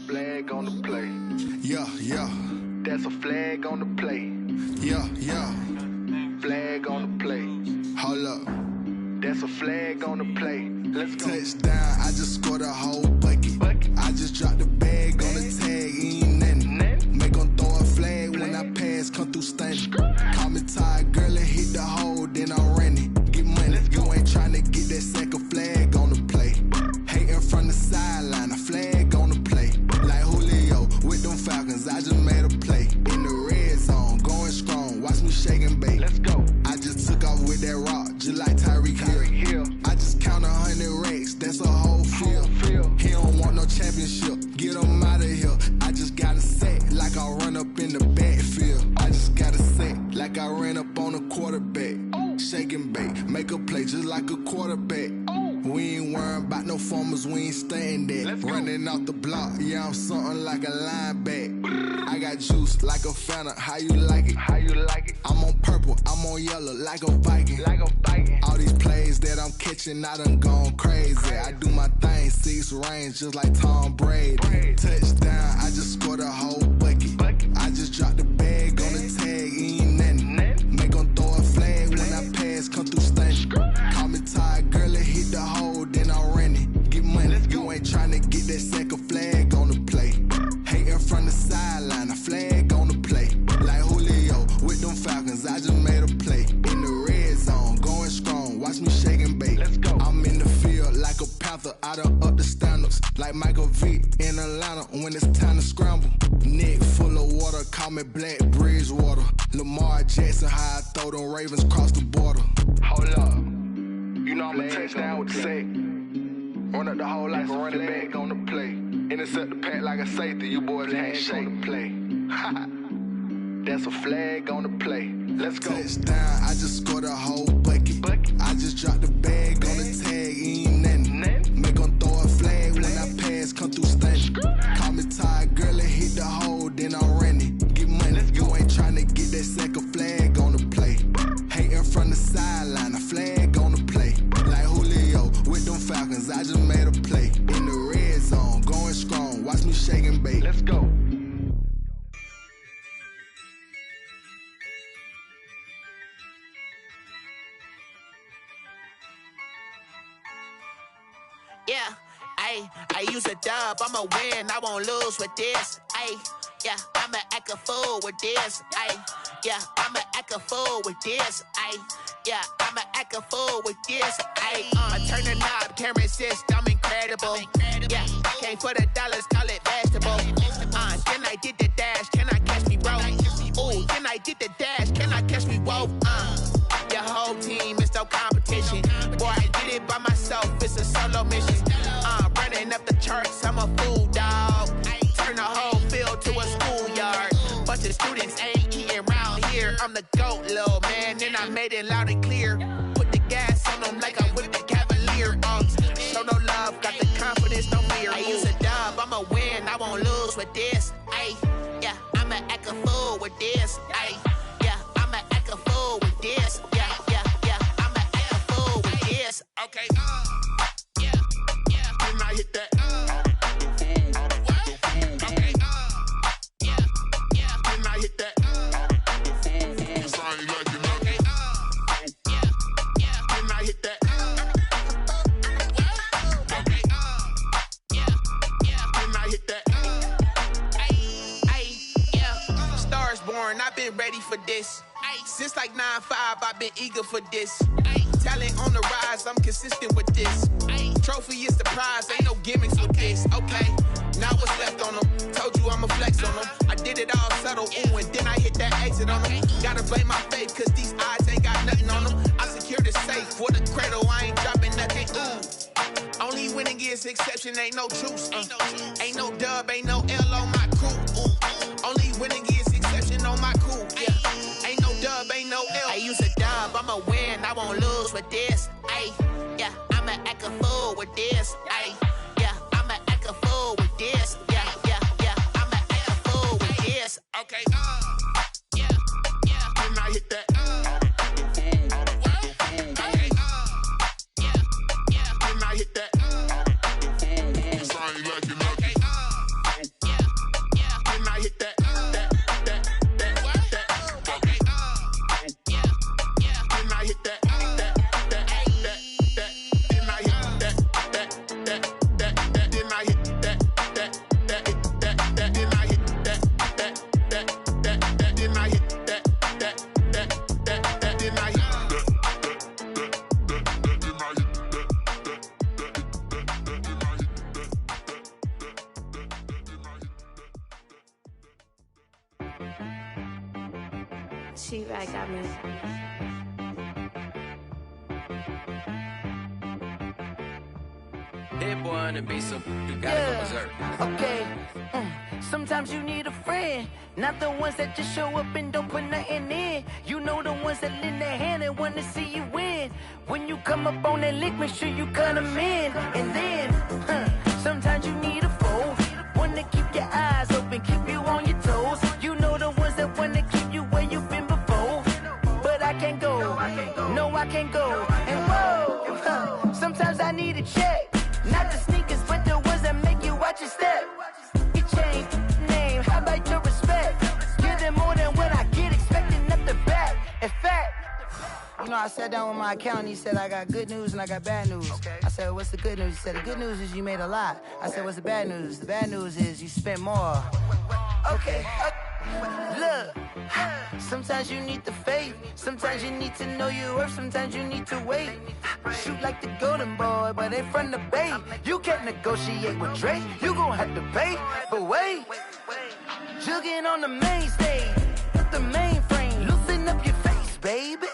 Flag on the play. Yeah, yeah. That's a flag on the play. Yeah, yeah. Flag on the play. Hold up. That's a flag on the play. Let's go. Touchdown, I just scored a whole bucket. I just dropped the bag on the tag, ain't nothing. Make them throw a flag when I pass, come through stunning. Call me tired, girl, and hit the hole, then I'm running. Get money, you ain't trying to get that second flag on the play. Hating from the sideline, a flag on the play. Like Julio with them Falcons, I just made a play. In the red zone, going strong, watch me shake and bake. Let's go. I just took off with that rock, just like Tyreek Hill. I just count 100 racks, that's a whole field. He don't want no championship, get him out of here. I just got a set, like I run up in the backfield. I just got a set, like I ran up on a quarterback. Shake and bake, make a play just like a quarterback. We ain't worrying about no formers, we ain't staying there. Running off the block, yeah, I'm something like a lineback. I got juice like a Fanta, how you like it? How you like it? I'm on purple, I'm on yellow, like a Viking. Like a Viking. All these plays that I'm catching, I done gone crazy. I do my thing, 6 range, just like Tom Brady. Touchdown, I just scored a whole bucket. I just dropped the bag on the tag, ain't nothing. Make them throw a flag when I pass, come through stunning. Call me tired, girl, and hit the hole, then I'm running. Get money, you ain't trying to get that second flag on the play. Hating from the sideline, a flag on the play. Like Julio with them Falcons, I just made a play. In the red zone, going strong, watch me shake and bake. Let's go. I'm in the field like a Panther, I done up the standards. Like Michael Vick in Atlanta when it's time to scramble. Neck full of water, call me Black Bridgewater. Lamar Jackson, how I throw them Ravens cross the border. Hold up. You know I'm a touchdown with the sack. Run up the hole like a running back on the play. Intercept the pack like a safety. You boys handshake on the play. That's a flag on the play. Let's go. Touchdown, I just scored a whole bucket. I just dropped the bag on the tag, ain't nothing. Make them throw a flag when I pass, come through stunning. Call me tired, girl, and hit the hole, then I'm running. Get money, you ain't trying to get that second flag on the play. Hating from the sideline, a flag on the play. Like Julio with them Falcons, I just made a play. In the red zone, going strong, watch me shake and bake. Let's go. Yeah, I use a dub, I'ma win, I won't lose with this. Yeah, I'ma act a fool with this. Yeah, I'ma act a fool with this. yeah, I'ma act a fool with this. I turn the knob, camera assist, I'm incredible. Yeah, came for the dollars, call it vegetable. Then I did the dash, can I catch me, bro? Ooh, then I did the dash, can I catch me, whoa? Your whole team is no competition. Boy, I did it by myself, it's a solo mission. Running up the charts, I'm a fool, dog. Turn the whole field to a schoolyard. Bunch of students ain't eating round here. I'm the GOAT, little man, and I made it loud and clear. Put the gas on them like I'm with the Cavalier. Show no love, got the confidence, no fear. I use a dub, I'ma win, I won't lose with this. Yeah, I'ma act a fool with this. Yeah, I'ma act a fool with this. Yeah, I'ma act a fool with this. Okay, yeah, then I hit that. Okay, yeah, then I hit that. Cause I ain't like it nothing. Yeah, then I hit that. Okay, yeah, then I hit that. Yeah, Stars born, I've been ready for this. Since like 9-5, I've been eager for this. Talent on the rise, I'm consistent with this. Trophy is the prize, ain't no gimmicks with this. Okay, now what's left on them? Told you I'ma flex on them. I did it all subtle, ooh, and then I hit that exit on them. Gotta blame my faith, cause these odds ain't got nothing on them. I secured the safe for the cradle, I ain't dropping nothing, ooh. Only winning is exception, ain't no truce. Ain't no dub, ain't no L on my crew. Ooh. Only winning is exception on my crew. Yeah, ain't no dub, ain't no L. I use a dub, I'ma win, I won't lose with this. Yeah, I'ma act a fool with this. Yeah, I'ma act a fool with this. Yeah, I'ma act a fool with this. Okay, yeah, then I hit that. Okay, yeah, then I hit that. Cause I ain't like it nothing. Okay, yeah, then I hit that. Okay, yeah, then I hit that. She right got me. Hit boy on the beat, so you gotta go berserk. Okay. Sometimes you need a friend, not the ones that just show up and don't put nothing in. You know the ones that lend their hand and want to see you win. When you come up on that lick, make sure you cut them in. And then, sometimes you need a foe, one to keep your eyes open, keep you on your toes. You know the ones that want to keep you where you've been before. But I can't go, no I can't go. And whoa, sometimes I need a check, not the sneakers, but the ones that make you watch your step. Your chain, name, how about your respect? Give them more than what I get, expecting nothing back. In fact, you know, I sat down with my accountant, he said I got good news and I got bad news. I said, what's the good news? He said, the good news is you made a lot. I said, what's the bad news? The bad news is you spent more. Okay, look, sometimes you need the faith, sometimes you need to know your worth, sometimes you need to wait. Shoot like the golden boy, but ain't from the bay. You can't negotiate with Drake, you gon' have to pay. But wait, jugging on the main stage, with the mainframe, loosen up your face, baby.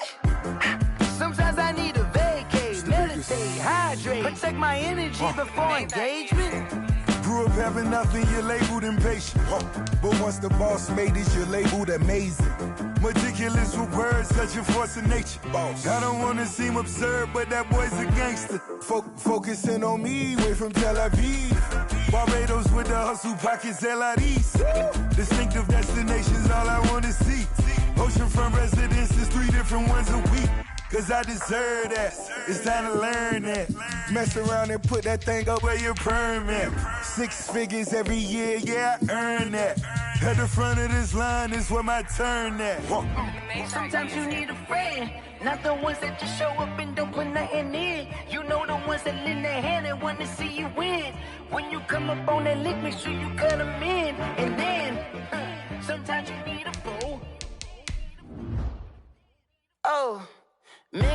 Sometimes I need a vacate, meditate, hydrate, protect my energy before engagement. Grew up having nothing, you're labeled impatient. But once the boss made it, you're labeled amazing. Meticulous with words, such a force of nature. I don't wanna seem absurd, but that boy's a gangster. Focusing on me, way from Tel Aviv. Barbados with the hustle pockets, LIDs. Distinctive destinations, all I wanna see. Oceanfront residences, 3 different ones a week. Cause I deserve that, it's time to learn that. Mess around and put that thing up where your permit. 6 figures every year, yeah, I earn that. At the front of this line is where my turn at. Sometimes you need a friend, not the ones that just show up and don't put nothing in. You know the ones that lend their hand and want to see you win. When you come up on that lick, make sure you cut them in. And then, sometimes you need a fool. Oh, man.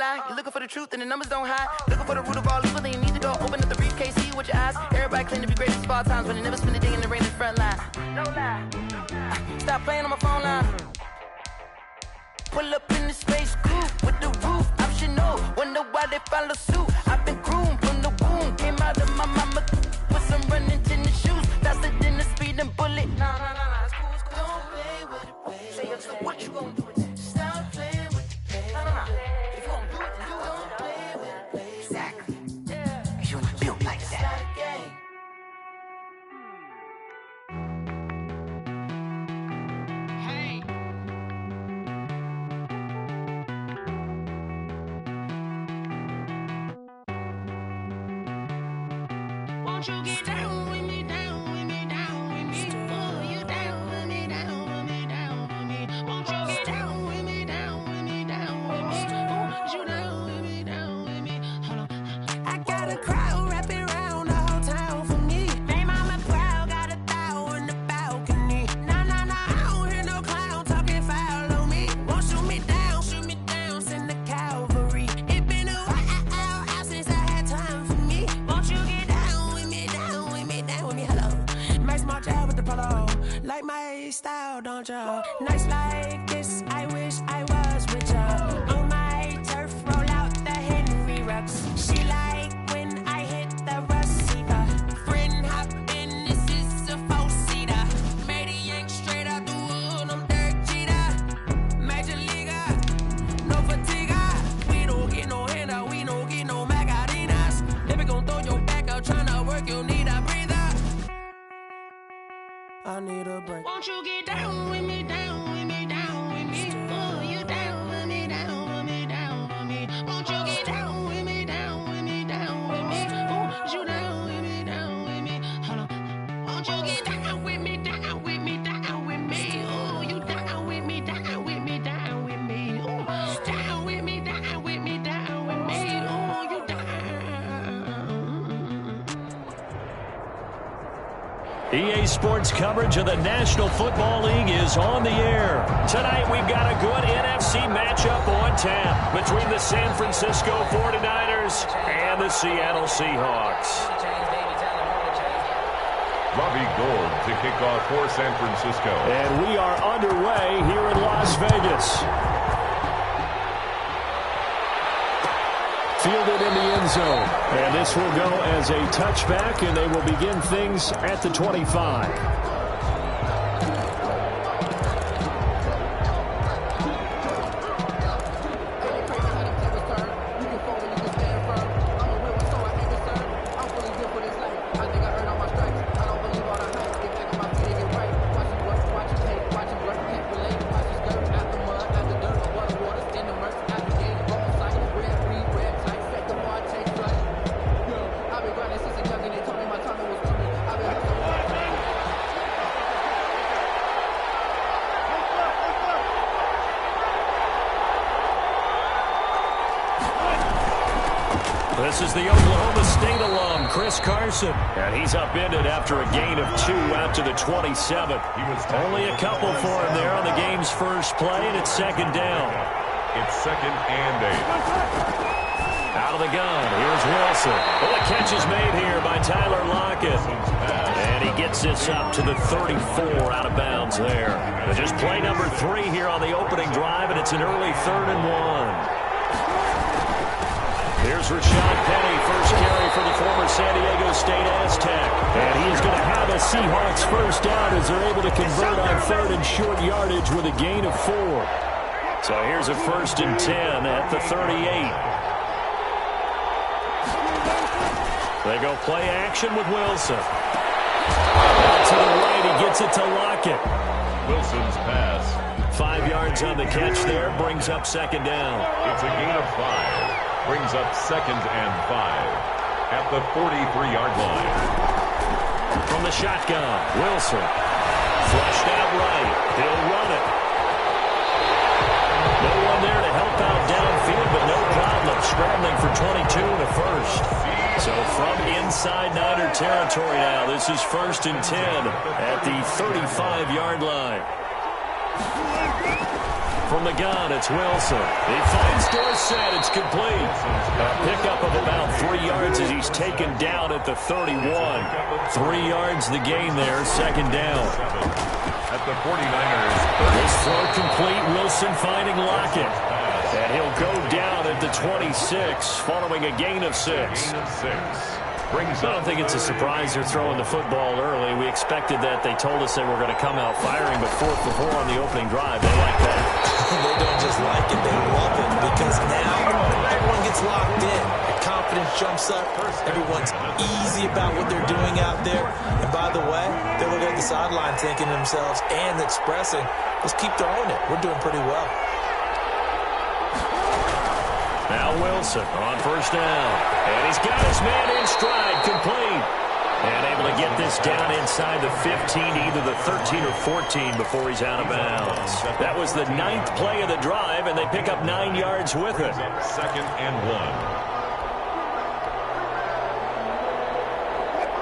lie. You're looking for the truth and the numbers don't hide. Looking for the root of all evil, then you need to go open up the briefcase, see with your eyes. Everybody claim to be greatest of all times, but they never spend a day in the rain in the front line. No lie. Stop playing on my phone line. Pull up in the space coupe with the roof optional. Wonder why they follow suit. I've been groomed from the womb. Came out of my mama with some running tennis shoes. Faster than the speeding bullet. Nah, it's cool, it's cool. Don't play with it, baby. Say, what you gonna do with it? Stop playing with it, baby. Nah. If you gonna do it, then you don't play with it, baby. Exactly. Yeah. Cause you ain't built like that. Won't you get down with me, down with me, down with me? Oh, you down with me, down with me, down with me. Won't you get down with me, down with me, down with me? Oh, you down with me, down with me? Hold on. I got a crowd wrapping around the whole town for me. Hey, mama proud, got a thou in the balcony. Nah, I don't hear no clown talking foul on me. Won't shoot me down, send the cavalry. It been a while since I had time for me. Won't you get down with me, hello. Max March out with the polo. Like my style, don't ya? Nights like this, I wish I was with ya. On my turf, roll out the Henry Rux. She like when I hit the receiver. Friend hop in, this is a four-seater. Made a yank straight out the wood, I'm Derek Jeter. Major leaguer, no fatigue. We don't get no handout, we don't get no Macarinas. Never gon' throw your back out, tryna work, you need a breather. I need a break. Won't you get down with me, down with me, down with me? Oh, you down with me, down with me, down with me? Won't you get down with me, down with me, down with me? Oh, you down with me, down with me? Hold on. Won't you get down with me, down with me, down with me? Oh, you down with me, down with me, down with me? Oh, down with me, down with me, down with me? Oh, you down. EA Sports coverage of the National Football League is on the air. Tonight we've got a good NFC matchup on tap between the San Francisco 49ers and the Seattle Seahawks. Robbie Gould to kick off for San Francisco. And we are underway here in Las Vegas. Fielded in the end zone. And this will go as a touchback, and they will begin things at the 25. This is the Oklahoma State alum, Chris Carson. And he's upended after a gain of 2 out to the 27. Only a couple for him there on the game's first play, and it's second down. It's 2nd and 8. Out of the gun, here's Wilson. Well, the catch is made here by Tyler Lockett. And he gets this up to the 34 out of bounds there. Just play number 3 here on the opening drive, and it's an early 3rd and 1. Here's Rashad Penny, first carry for the former San Diego State Aztec. And he's going to have a Seahawks first down as they're able to convert on 3rd and short yardage with a gain of 4. So here's a 1st and 10 at the 38. They go play action with Wilson. Out to the right, he gets it to Lockett. Wilson's pass. 5 yards on the catch there, brings up second down. It's a gain of 5. Brings up 2nd and 5 at the 43-yard line. From the shotgun, Wilson. Flushed out right. He'll run it. No one there to help out downfield, but no problem scrambling for 22 and a first. So from inside Niner territory now, this is 1st and 10 at the 35-yard line. From the gun, it's Wilson. He finds Dorsett. It's complete. A pickup of about 3 yards as he's taken down at the 31. 3 yards the gain there, second down. At the 49ers. This throw complete. Wilson finding Lockett. And he'll go down at the 26 following a gain of 6. I don't think it's a surprise they're throwing the football early. We expected that. They told us they were going to come out firing, but 4 for 4 on the opening drive. They like that. They don't just like it, they love it, because now everyone gets locked in. The confidence jumps up. Everyone's easy about what they're doing out there. And by the way, they look at the sideline thinking to themselves and expressing, let's keep throwing it. We're doing pretty well. Now Wilson on first down. And he's got his man in stride, complete. And able to get this down inside the 15, either the 13 or 14 before he's out of bounds. That was the 9th play of the drive, and they pick up 9 yards with it. Second and 1.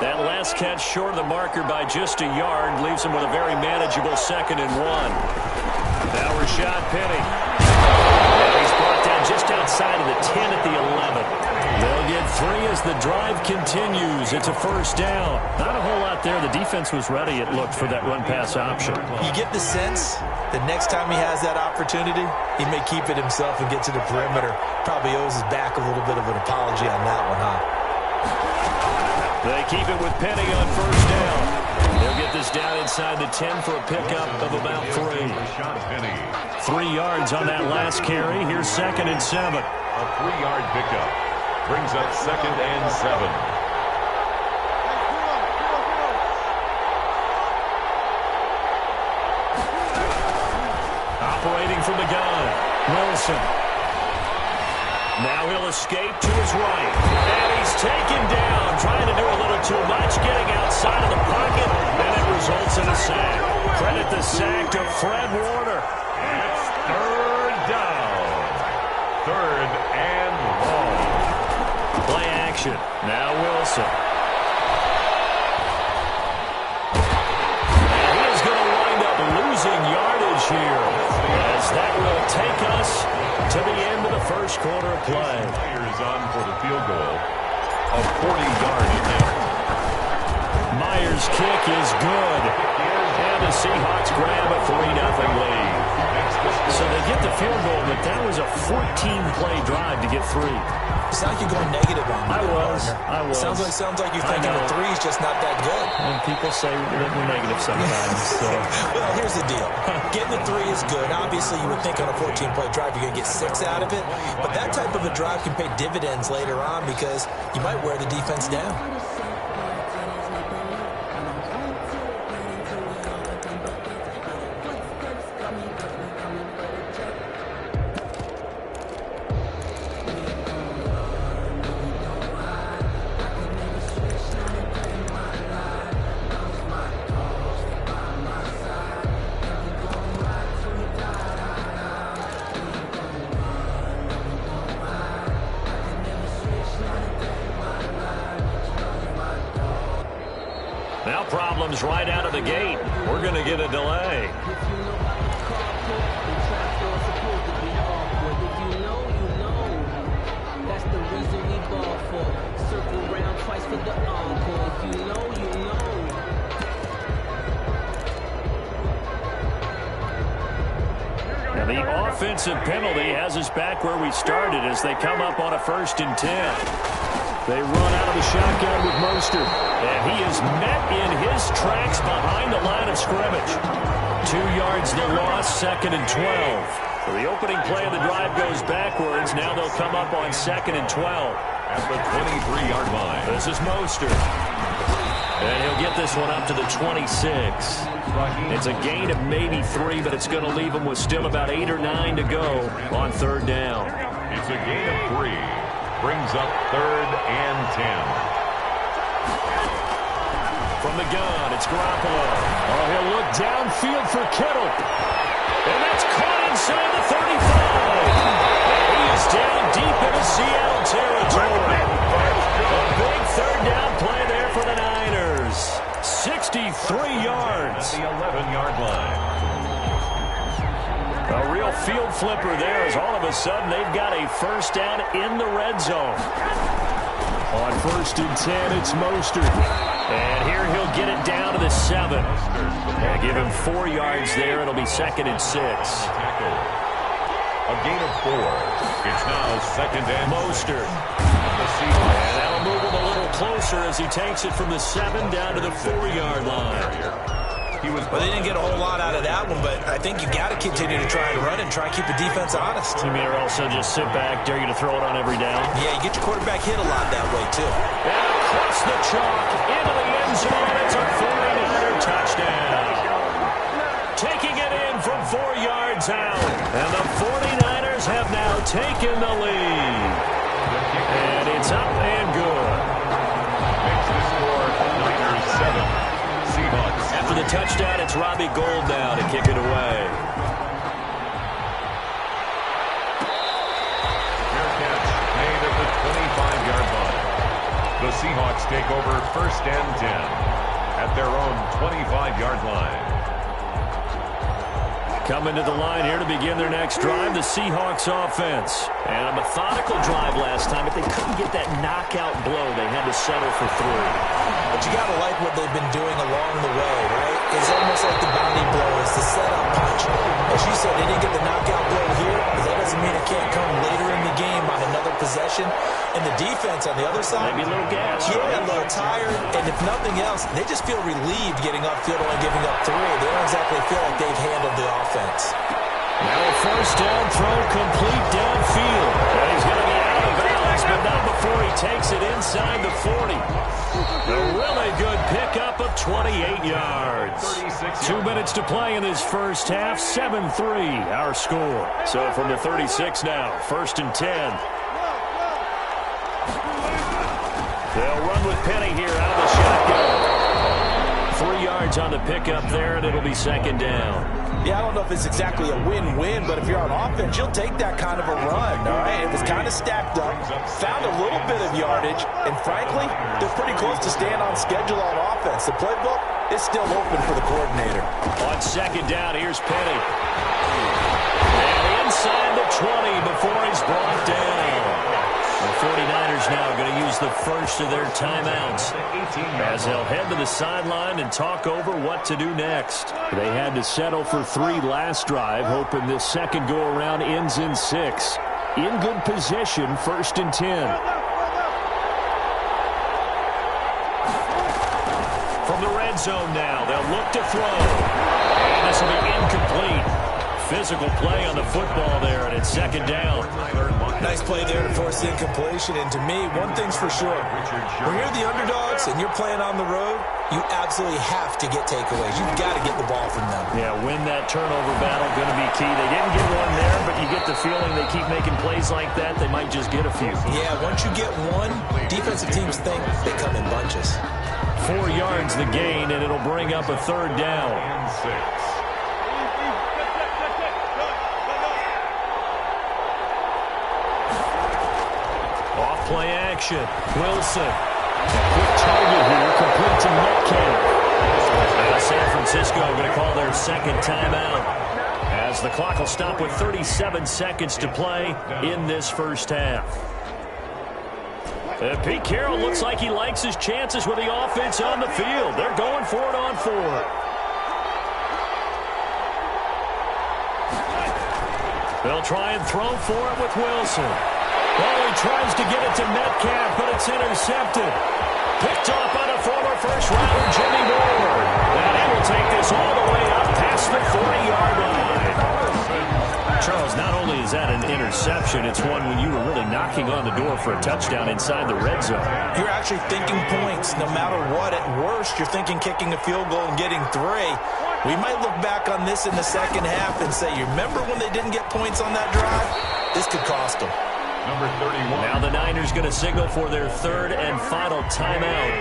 That last catch short of the marker by just a yard leaves him with a very manageable 2nd and 1. Now Rashad Penny. And he's brought down just outside of the 10 at the 11. They'll get 3 as the drive continues. It's a first down. Not a whole lot there. The defense was ready, it looked, for that run-pass option. You get the sense that next time he has that opportunity, he may keep it himself and get to the perimeter. Probably owes his back a little bit of an apology on that one, huh? They keep it with Penny on first down. They'll get this down inside the 10 for a pickup of about 3. 3 yards on that last carry. Here's 2nd and 7. A 3-yard pickup brings up 2nd and 7. Operating from the gun, Wilson. Now he'll escape to his right. And he's taken down, trying to do a little too much, getting outside of the pocket, and it results in a sack. Credit the sack to Fred Warner. It's 3rd down. 3rd and long. Play action. Now Wilson. And he is going to wind up losing yardage here, as that will take us to the end of the first quarter of play. Myers on for the field goal of 40-yard attempt. Myers' kick is good. And the Seahawks grab a 3-0 lead. So they get the field goal, but that was a 14-play drive to get 3. It's not like you're going negative on me. I was. Sounds like you're thinking the 3 is just not that good. And people say that we're negative sometimes. So. Well, here's the deal. Getting the 3 is good. Obviously, you would think on a 14-play drive you're going to get 6 out of it. But that type of a drive can pay dividends later on because you might wear the defense down. Now problems right out of the gate. We're going to get a delay. That's the reason we ball for. Circle round twice for the encore. If you know, you know. And the offensive penalty has us back where we started as they come up on a 1st and 10. They run out of the shotgun with Mostert. And he is met in his tracks behind the line of scrimmage. 2 yards the loss, 2nd and 12. So the opening play of the drive goes backwards. Now they'll come up on 2nd and 12. At the 23-yard line. This is Mostert. And he'll get this one up to the 26. It's a gain of maybe 3, but it's going to leave him with still about 8 or 9 to go on 3rd down. It's a gain of 3. Brings up 3rd and 10. From the gun, it's Garoppolo. Oh, he'll look downfield for Kittle. And that's caught inside the 35. And he is down deep into Seattle territory. A big 3rd down play there for the Niners. 63 yards. At the 11-yard line. A real field flipper there as all of a sudden they've got a first down in the red zone. On 1st and 10, it's Mostert. And here he'll get it down to the 7. And give him 4 yards there. It'll be 2nd and 6. A gain of 4. It's now 2nd and Mostert. And that'll move him a little closer as he takes it from the 7 down to the 4-yard line. Well, they didn't get a whole lot out of that one, but I think you got to continue to try and run and try and keep the defense honest. You may also just sit back, dare you to throw it on every down. Yeah, you get your quarterback hit a lot that way, too. And across the chalk, into the end zone, it's a 49er touchdown. Taking it in from 4 yards out, and the 49ers have now taken the lead. And it's up and good. Makes the score Niners 7. Seahawks. After the touchdown, it's Robbie Gould now to kick it away. Fair catch made at the 25-yard line. The Seahawks take over 1st and 10 at their own 25-yard line. Coming to the line here to begin their next drive, the Seahawks offense. And a methodical drive last time, but they couldn't get that knockout blow. They had to settle for 3. But you got to like what they've been doing along the way, right? It's almost like the bounty blow is the setup punch. As you said, they didn't get the knockout blow here, but that doesn't mean it can't come later in the game on another possession. And the defense on the other side, maybe a little gas. Yeah, a little tired. And if nothing else, they just feel relieved getting upfield and giving up 3. They don't exactly feel like they've handled the offense. Now a first down throw complete downfield. And he's going to be out of bounds, but not before he takes it inside the 40. A really good pickup of 28 yards. 2 minutes to play in this first half. 7-3 our score. So from the 36 now, 1st and 10. They'll run with Penny here out of the shotgun. 3 yards on the pickup there, and it'll be 2nd down. Yeah, I don't know if it's exactly a win-win, but if you're on offense, you'll take that kind of a run, all right? It was kind of stacked up, found a little bit of yardage, and frankly, they're pretty close to staying on schedule on offense. The playbook is still open for the coordinator. On 2nd down, here's Penny. And inside the 20 before he's brought down. The 49ers now going to use the first of their timeouts as they'll head to the sideline and talk over what to do next. They had to settle for 3 last drive, hoping this second go-around ends in 6. In good position, 1st and 10. From the red zone now, they'll look to throw. And this will be incomplete. Physical play on the football there, and it's 2nd down. Nice play there to force the incompletion. And to me, one thing's for sure. When you're the underdogs and you're playing on the road, you absolutely have to get takeaways. You've got to get the ball from them. Yeah, win that turnover battle, going to be key. They didn't get one there, but you get the feeling they keep making plays like that, they might just get a few. Yeah, once you get one, defensive teams think they come in bunches. 4 yards the gain, and it'll bring up a 3rd down. And 6. Play action. Wilson. A quick target here. Complete to Metcalf. San Francisco going to call their 2nd timeout as the clock will stop with 37 seconds to play in this first half. Pete Carroll looks like he likes his chances with the offense on the field. They're going for it on 4. They'll try and throw for it with Wilson. Well, he tries to get it to Metcalf, but it's intercepted. Picked off on a former first-rounder, Jimmy Ward. And he will take this all the way up past the 40-yard line. Charles, not only is that an interception, it's one when you were really knocking on the door for a touchdown inside the red zone. You're actually thinking points no matter what. At worst, you're thinking kicking a field goal and getting 3. We might look back on this in the second half and say, you remember when they didn't get points on that drive? This could cost them. Number 31. Now the Niners going to signal for their 3rd and final timeout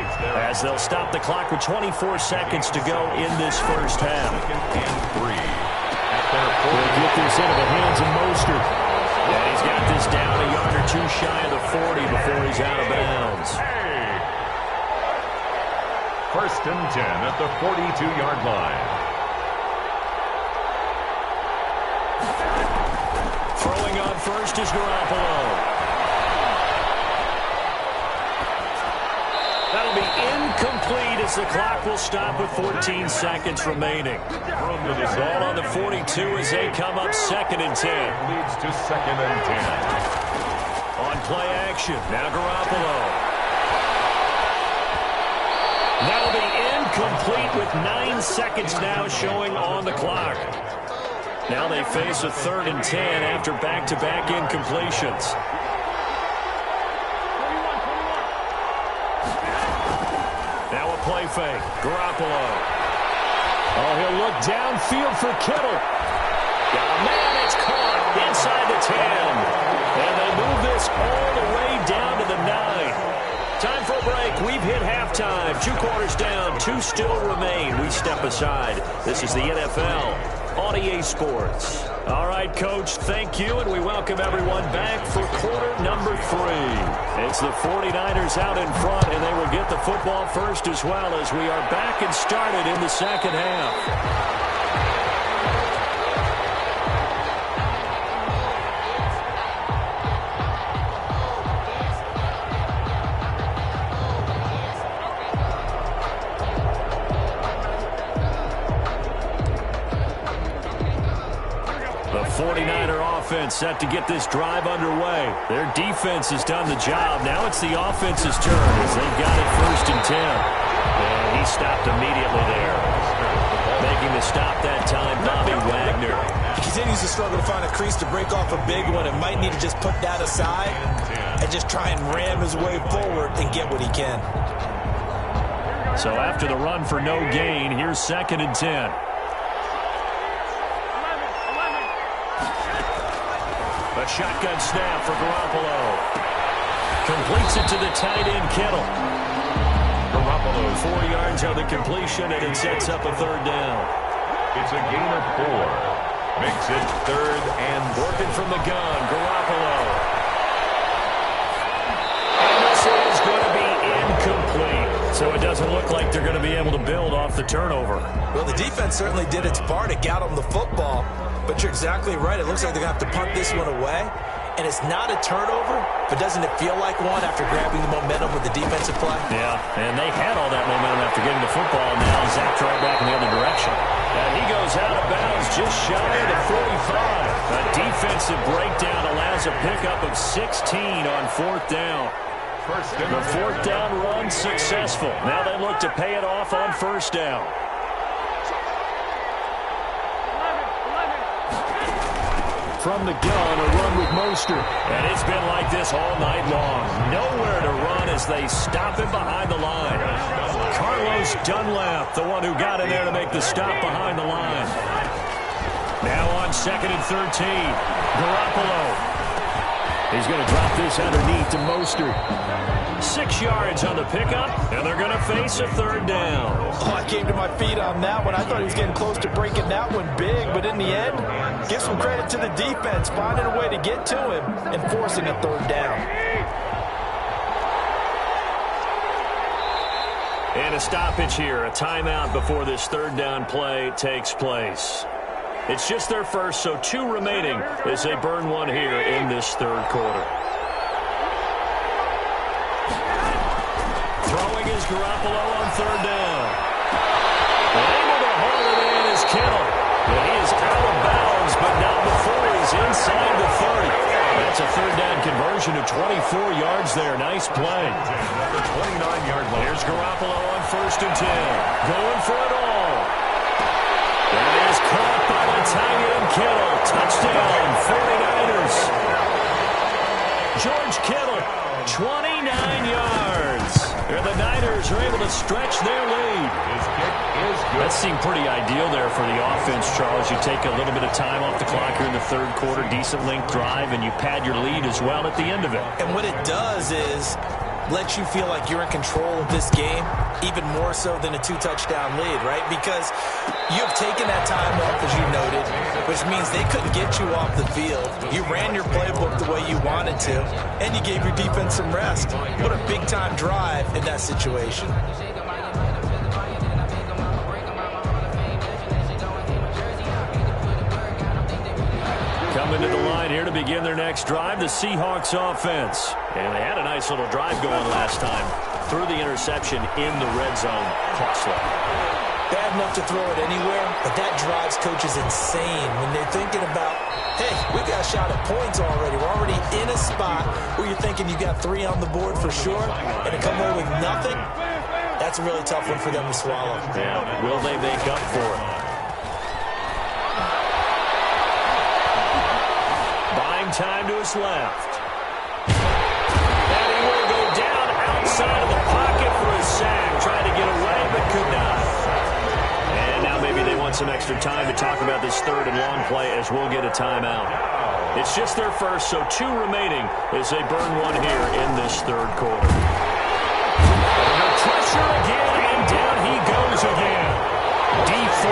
as they'll stop the clock with 24 seconds to go in this first half. And 3. We'll get this into the hands of Mostert. And he's got this down a yard or 2 shy of the 40 before he's out of bounds. 1st and 10 at the 42-yard line. first is Garoppolo. That'll be incomplete as the clock will stop with 14 seconds remaining. Ball on the 42 as they come up 2nd and 10. Leads to 2nd and 10. On play action, now Garoppolo. That'll be incomplete with 9 seconds now showing on the clock. Now they face a 3rd and 10 after back-to-back incompletions. Now a play fake. Garoppolo. Oh, he'll look downfield for Kittle. Got a man, it's caught inside the 10. And they move this all the way down to the 9. Time for a break. We've hit halftime. 2 quarters down. 2 still remain. We step aside. This is the NFL on EA Sports. All right, Coach, thank you, and we welcome everyone back for quarter number 3. It's the 49ers out in front, and they will get the football first as well as we are back and started in the second half. The 49er offense set to get this drive underway. Their defense has done the job. Now it's the offense's turn as they've got it 1st and 10. And he stopped immediately there. Making the stop that time, Bobby Wagner. He continues to struggle to find a crease to break off a big one and might need to just put that aside and just try and ram his way forward and get what he can. So after the run for no gain, here's 2nd and 10. A shotgun snap for Garoppolo. Completes it to the tight end, Kittle. Garoppolo, 4 yards on the completion, and it sets up a 3rd down. It's a gain of 4. Makes it 3rd and working from the gun, Garoppolo. And this is going to be incomplete. So it doesn't look like they're going to be able to build off the turnover. Well, the defense certainly did its part. It got them the football. But you're exactly right. It looks like they're going to have to punt this one away. And it's not a turnover, but doesn't it feel like one after grabbing the momentum with the defensive play? Yeah, and they had all that momentum after getting the football. Now zapped right back in the other direction. And he goes out of bounds just shy of the 45. A defensive breakdown allows a pickup of 16 on 4th down. The 4th down run successful. Now they look to pay it off on 1st down. From the gun, a run with Mostert. And it's been like this all night long. Nowhere to run as they stop him behind the line. Carlos Dunlap, the one who got in there to make the stop behind the line. Now on 2nd and 13. Garoppolo. He's going to drop this underneath to Mostert. 6 yards on the pickup, and they're going to face a 3rd down. Oh, I came to my feet on that one. I thought he was getting close to breaking that one big, but in the end, give some credit to the defense, finding a way to get to him and forcing a 3rd down. And a stoppage here, a timeout before this 3rd down play takes place. It's just their first, so 2 remaining as they burn one here in this 3rd quarter. Throwing is Garoppolo on 3rd down. And able to haul it in is Kittle. And he is out of bounds, but not before he's inside the 30. That's a 3rd down conversion of 24 yards there. Nice play. the 29-yard line. Here's Garoppolo on 1st and 10. Going for it all. That is caught by the tight end Kittle. Touchdown, 49ers. George Kittle, 29 yards. And the Niners are able to stretch their lead. His kick is good. That seemed pretty ideal there for the offense, Charles. You take a little bit of time off the clock here in the 3rd quarter, decent length drive, and you pad your lead as well at the end of it. And what it does is lets you feel like you're in control of this game, even more so than a 2-touchdown lead, right? Because you've taken that time off, as you noted, which means they couldn't get you off the field. You ran your playbook the way you wanted to, and you gave your defense some rest. What a big-time drive in that situation. Coming to the line here to begin their next drive, the Seahawks offense. And they had a nice little drive going last time. Threw the interception in the red zone. Costly. Bad enough to throw it anywhere, but that drives coaches insane when they're thinking about, hey, we got a shot at points already. We're already in a spot where you're thinking you got 3 on the board for sure, and to come away with nothing, that's a really tough one for them to swallow. Yeah, will they make up for it? Buying time to his left. And he will go down outside of the pocket for a sack. Tried to get away, but could not. And now maybe they want some extra time to talk about this third and long play as we'll get a timeout. It's just their first, so 2 remaining as they burn one here in this third quarter. Under pressure again, and down he goes again. D4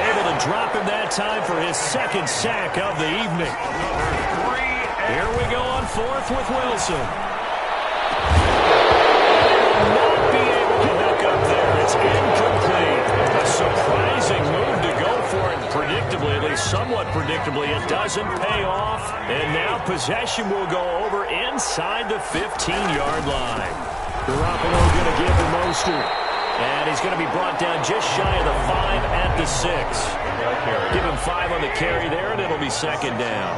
able to drop him that time for his second sack of the evening. Here we go on 4th with Wilson. Not be able to hook up there. It's incomplete. A surprising move to go for it. Predictably, at least somewhat predictably, it doesn't pay off. And now possession will go over inside the 15-yard line. Garoppolo going to give to Mostert. And he's going to be brought down just shy of the 5 at the 6. Give him 5 on the carry there, and it'll be second down.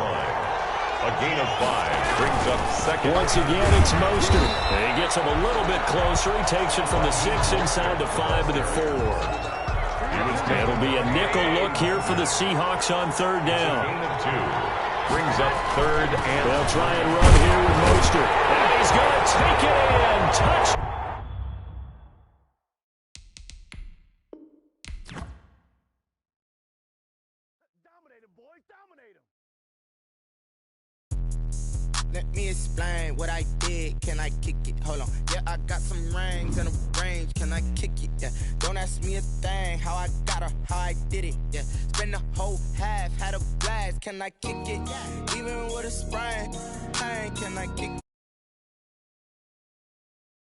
A gain of 5 brings up second. Once again, it's Mostert. And he gets him a little bit closer. He takes it from the 6 inside the 5 to the 4. It'll be a nickel look here for the Seahawks on third down. Gain of 2 brings up third and they'll try and run here with Mostert. And he's going to take it in. Touch. Let me explain what I did. Can I kick it? Hold on. Yeah, I got some rings and a range. Can I kick it? Yeah. Don't ask me a thing. How I got her, how I did it. Yeah. Spend the whole half, had a blast. Can I kick it? Even with a sprain, can I kick it?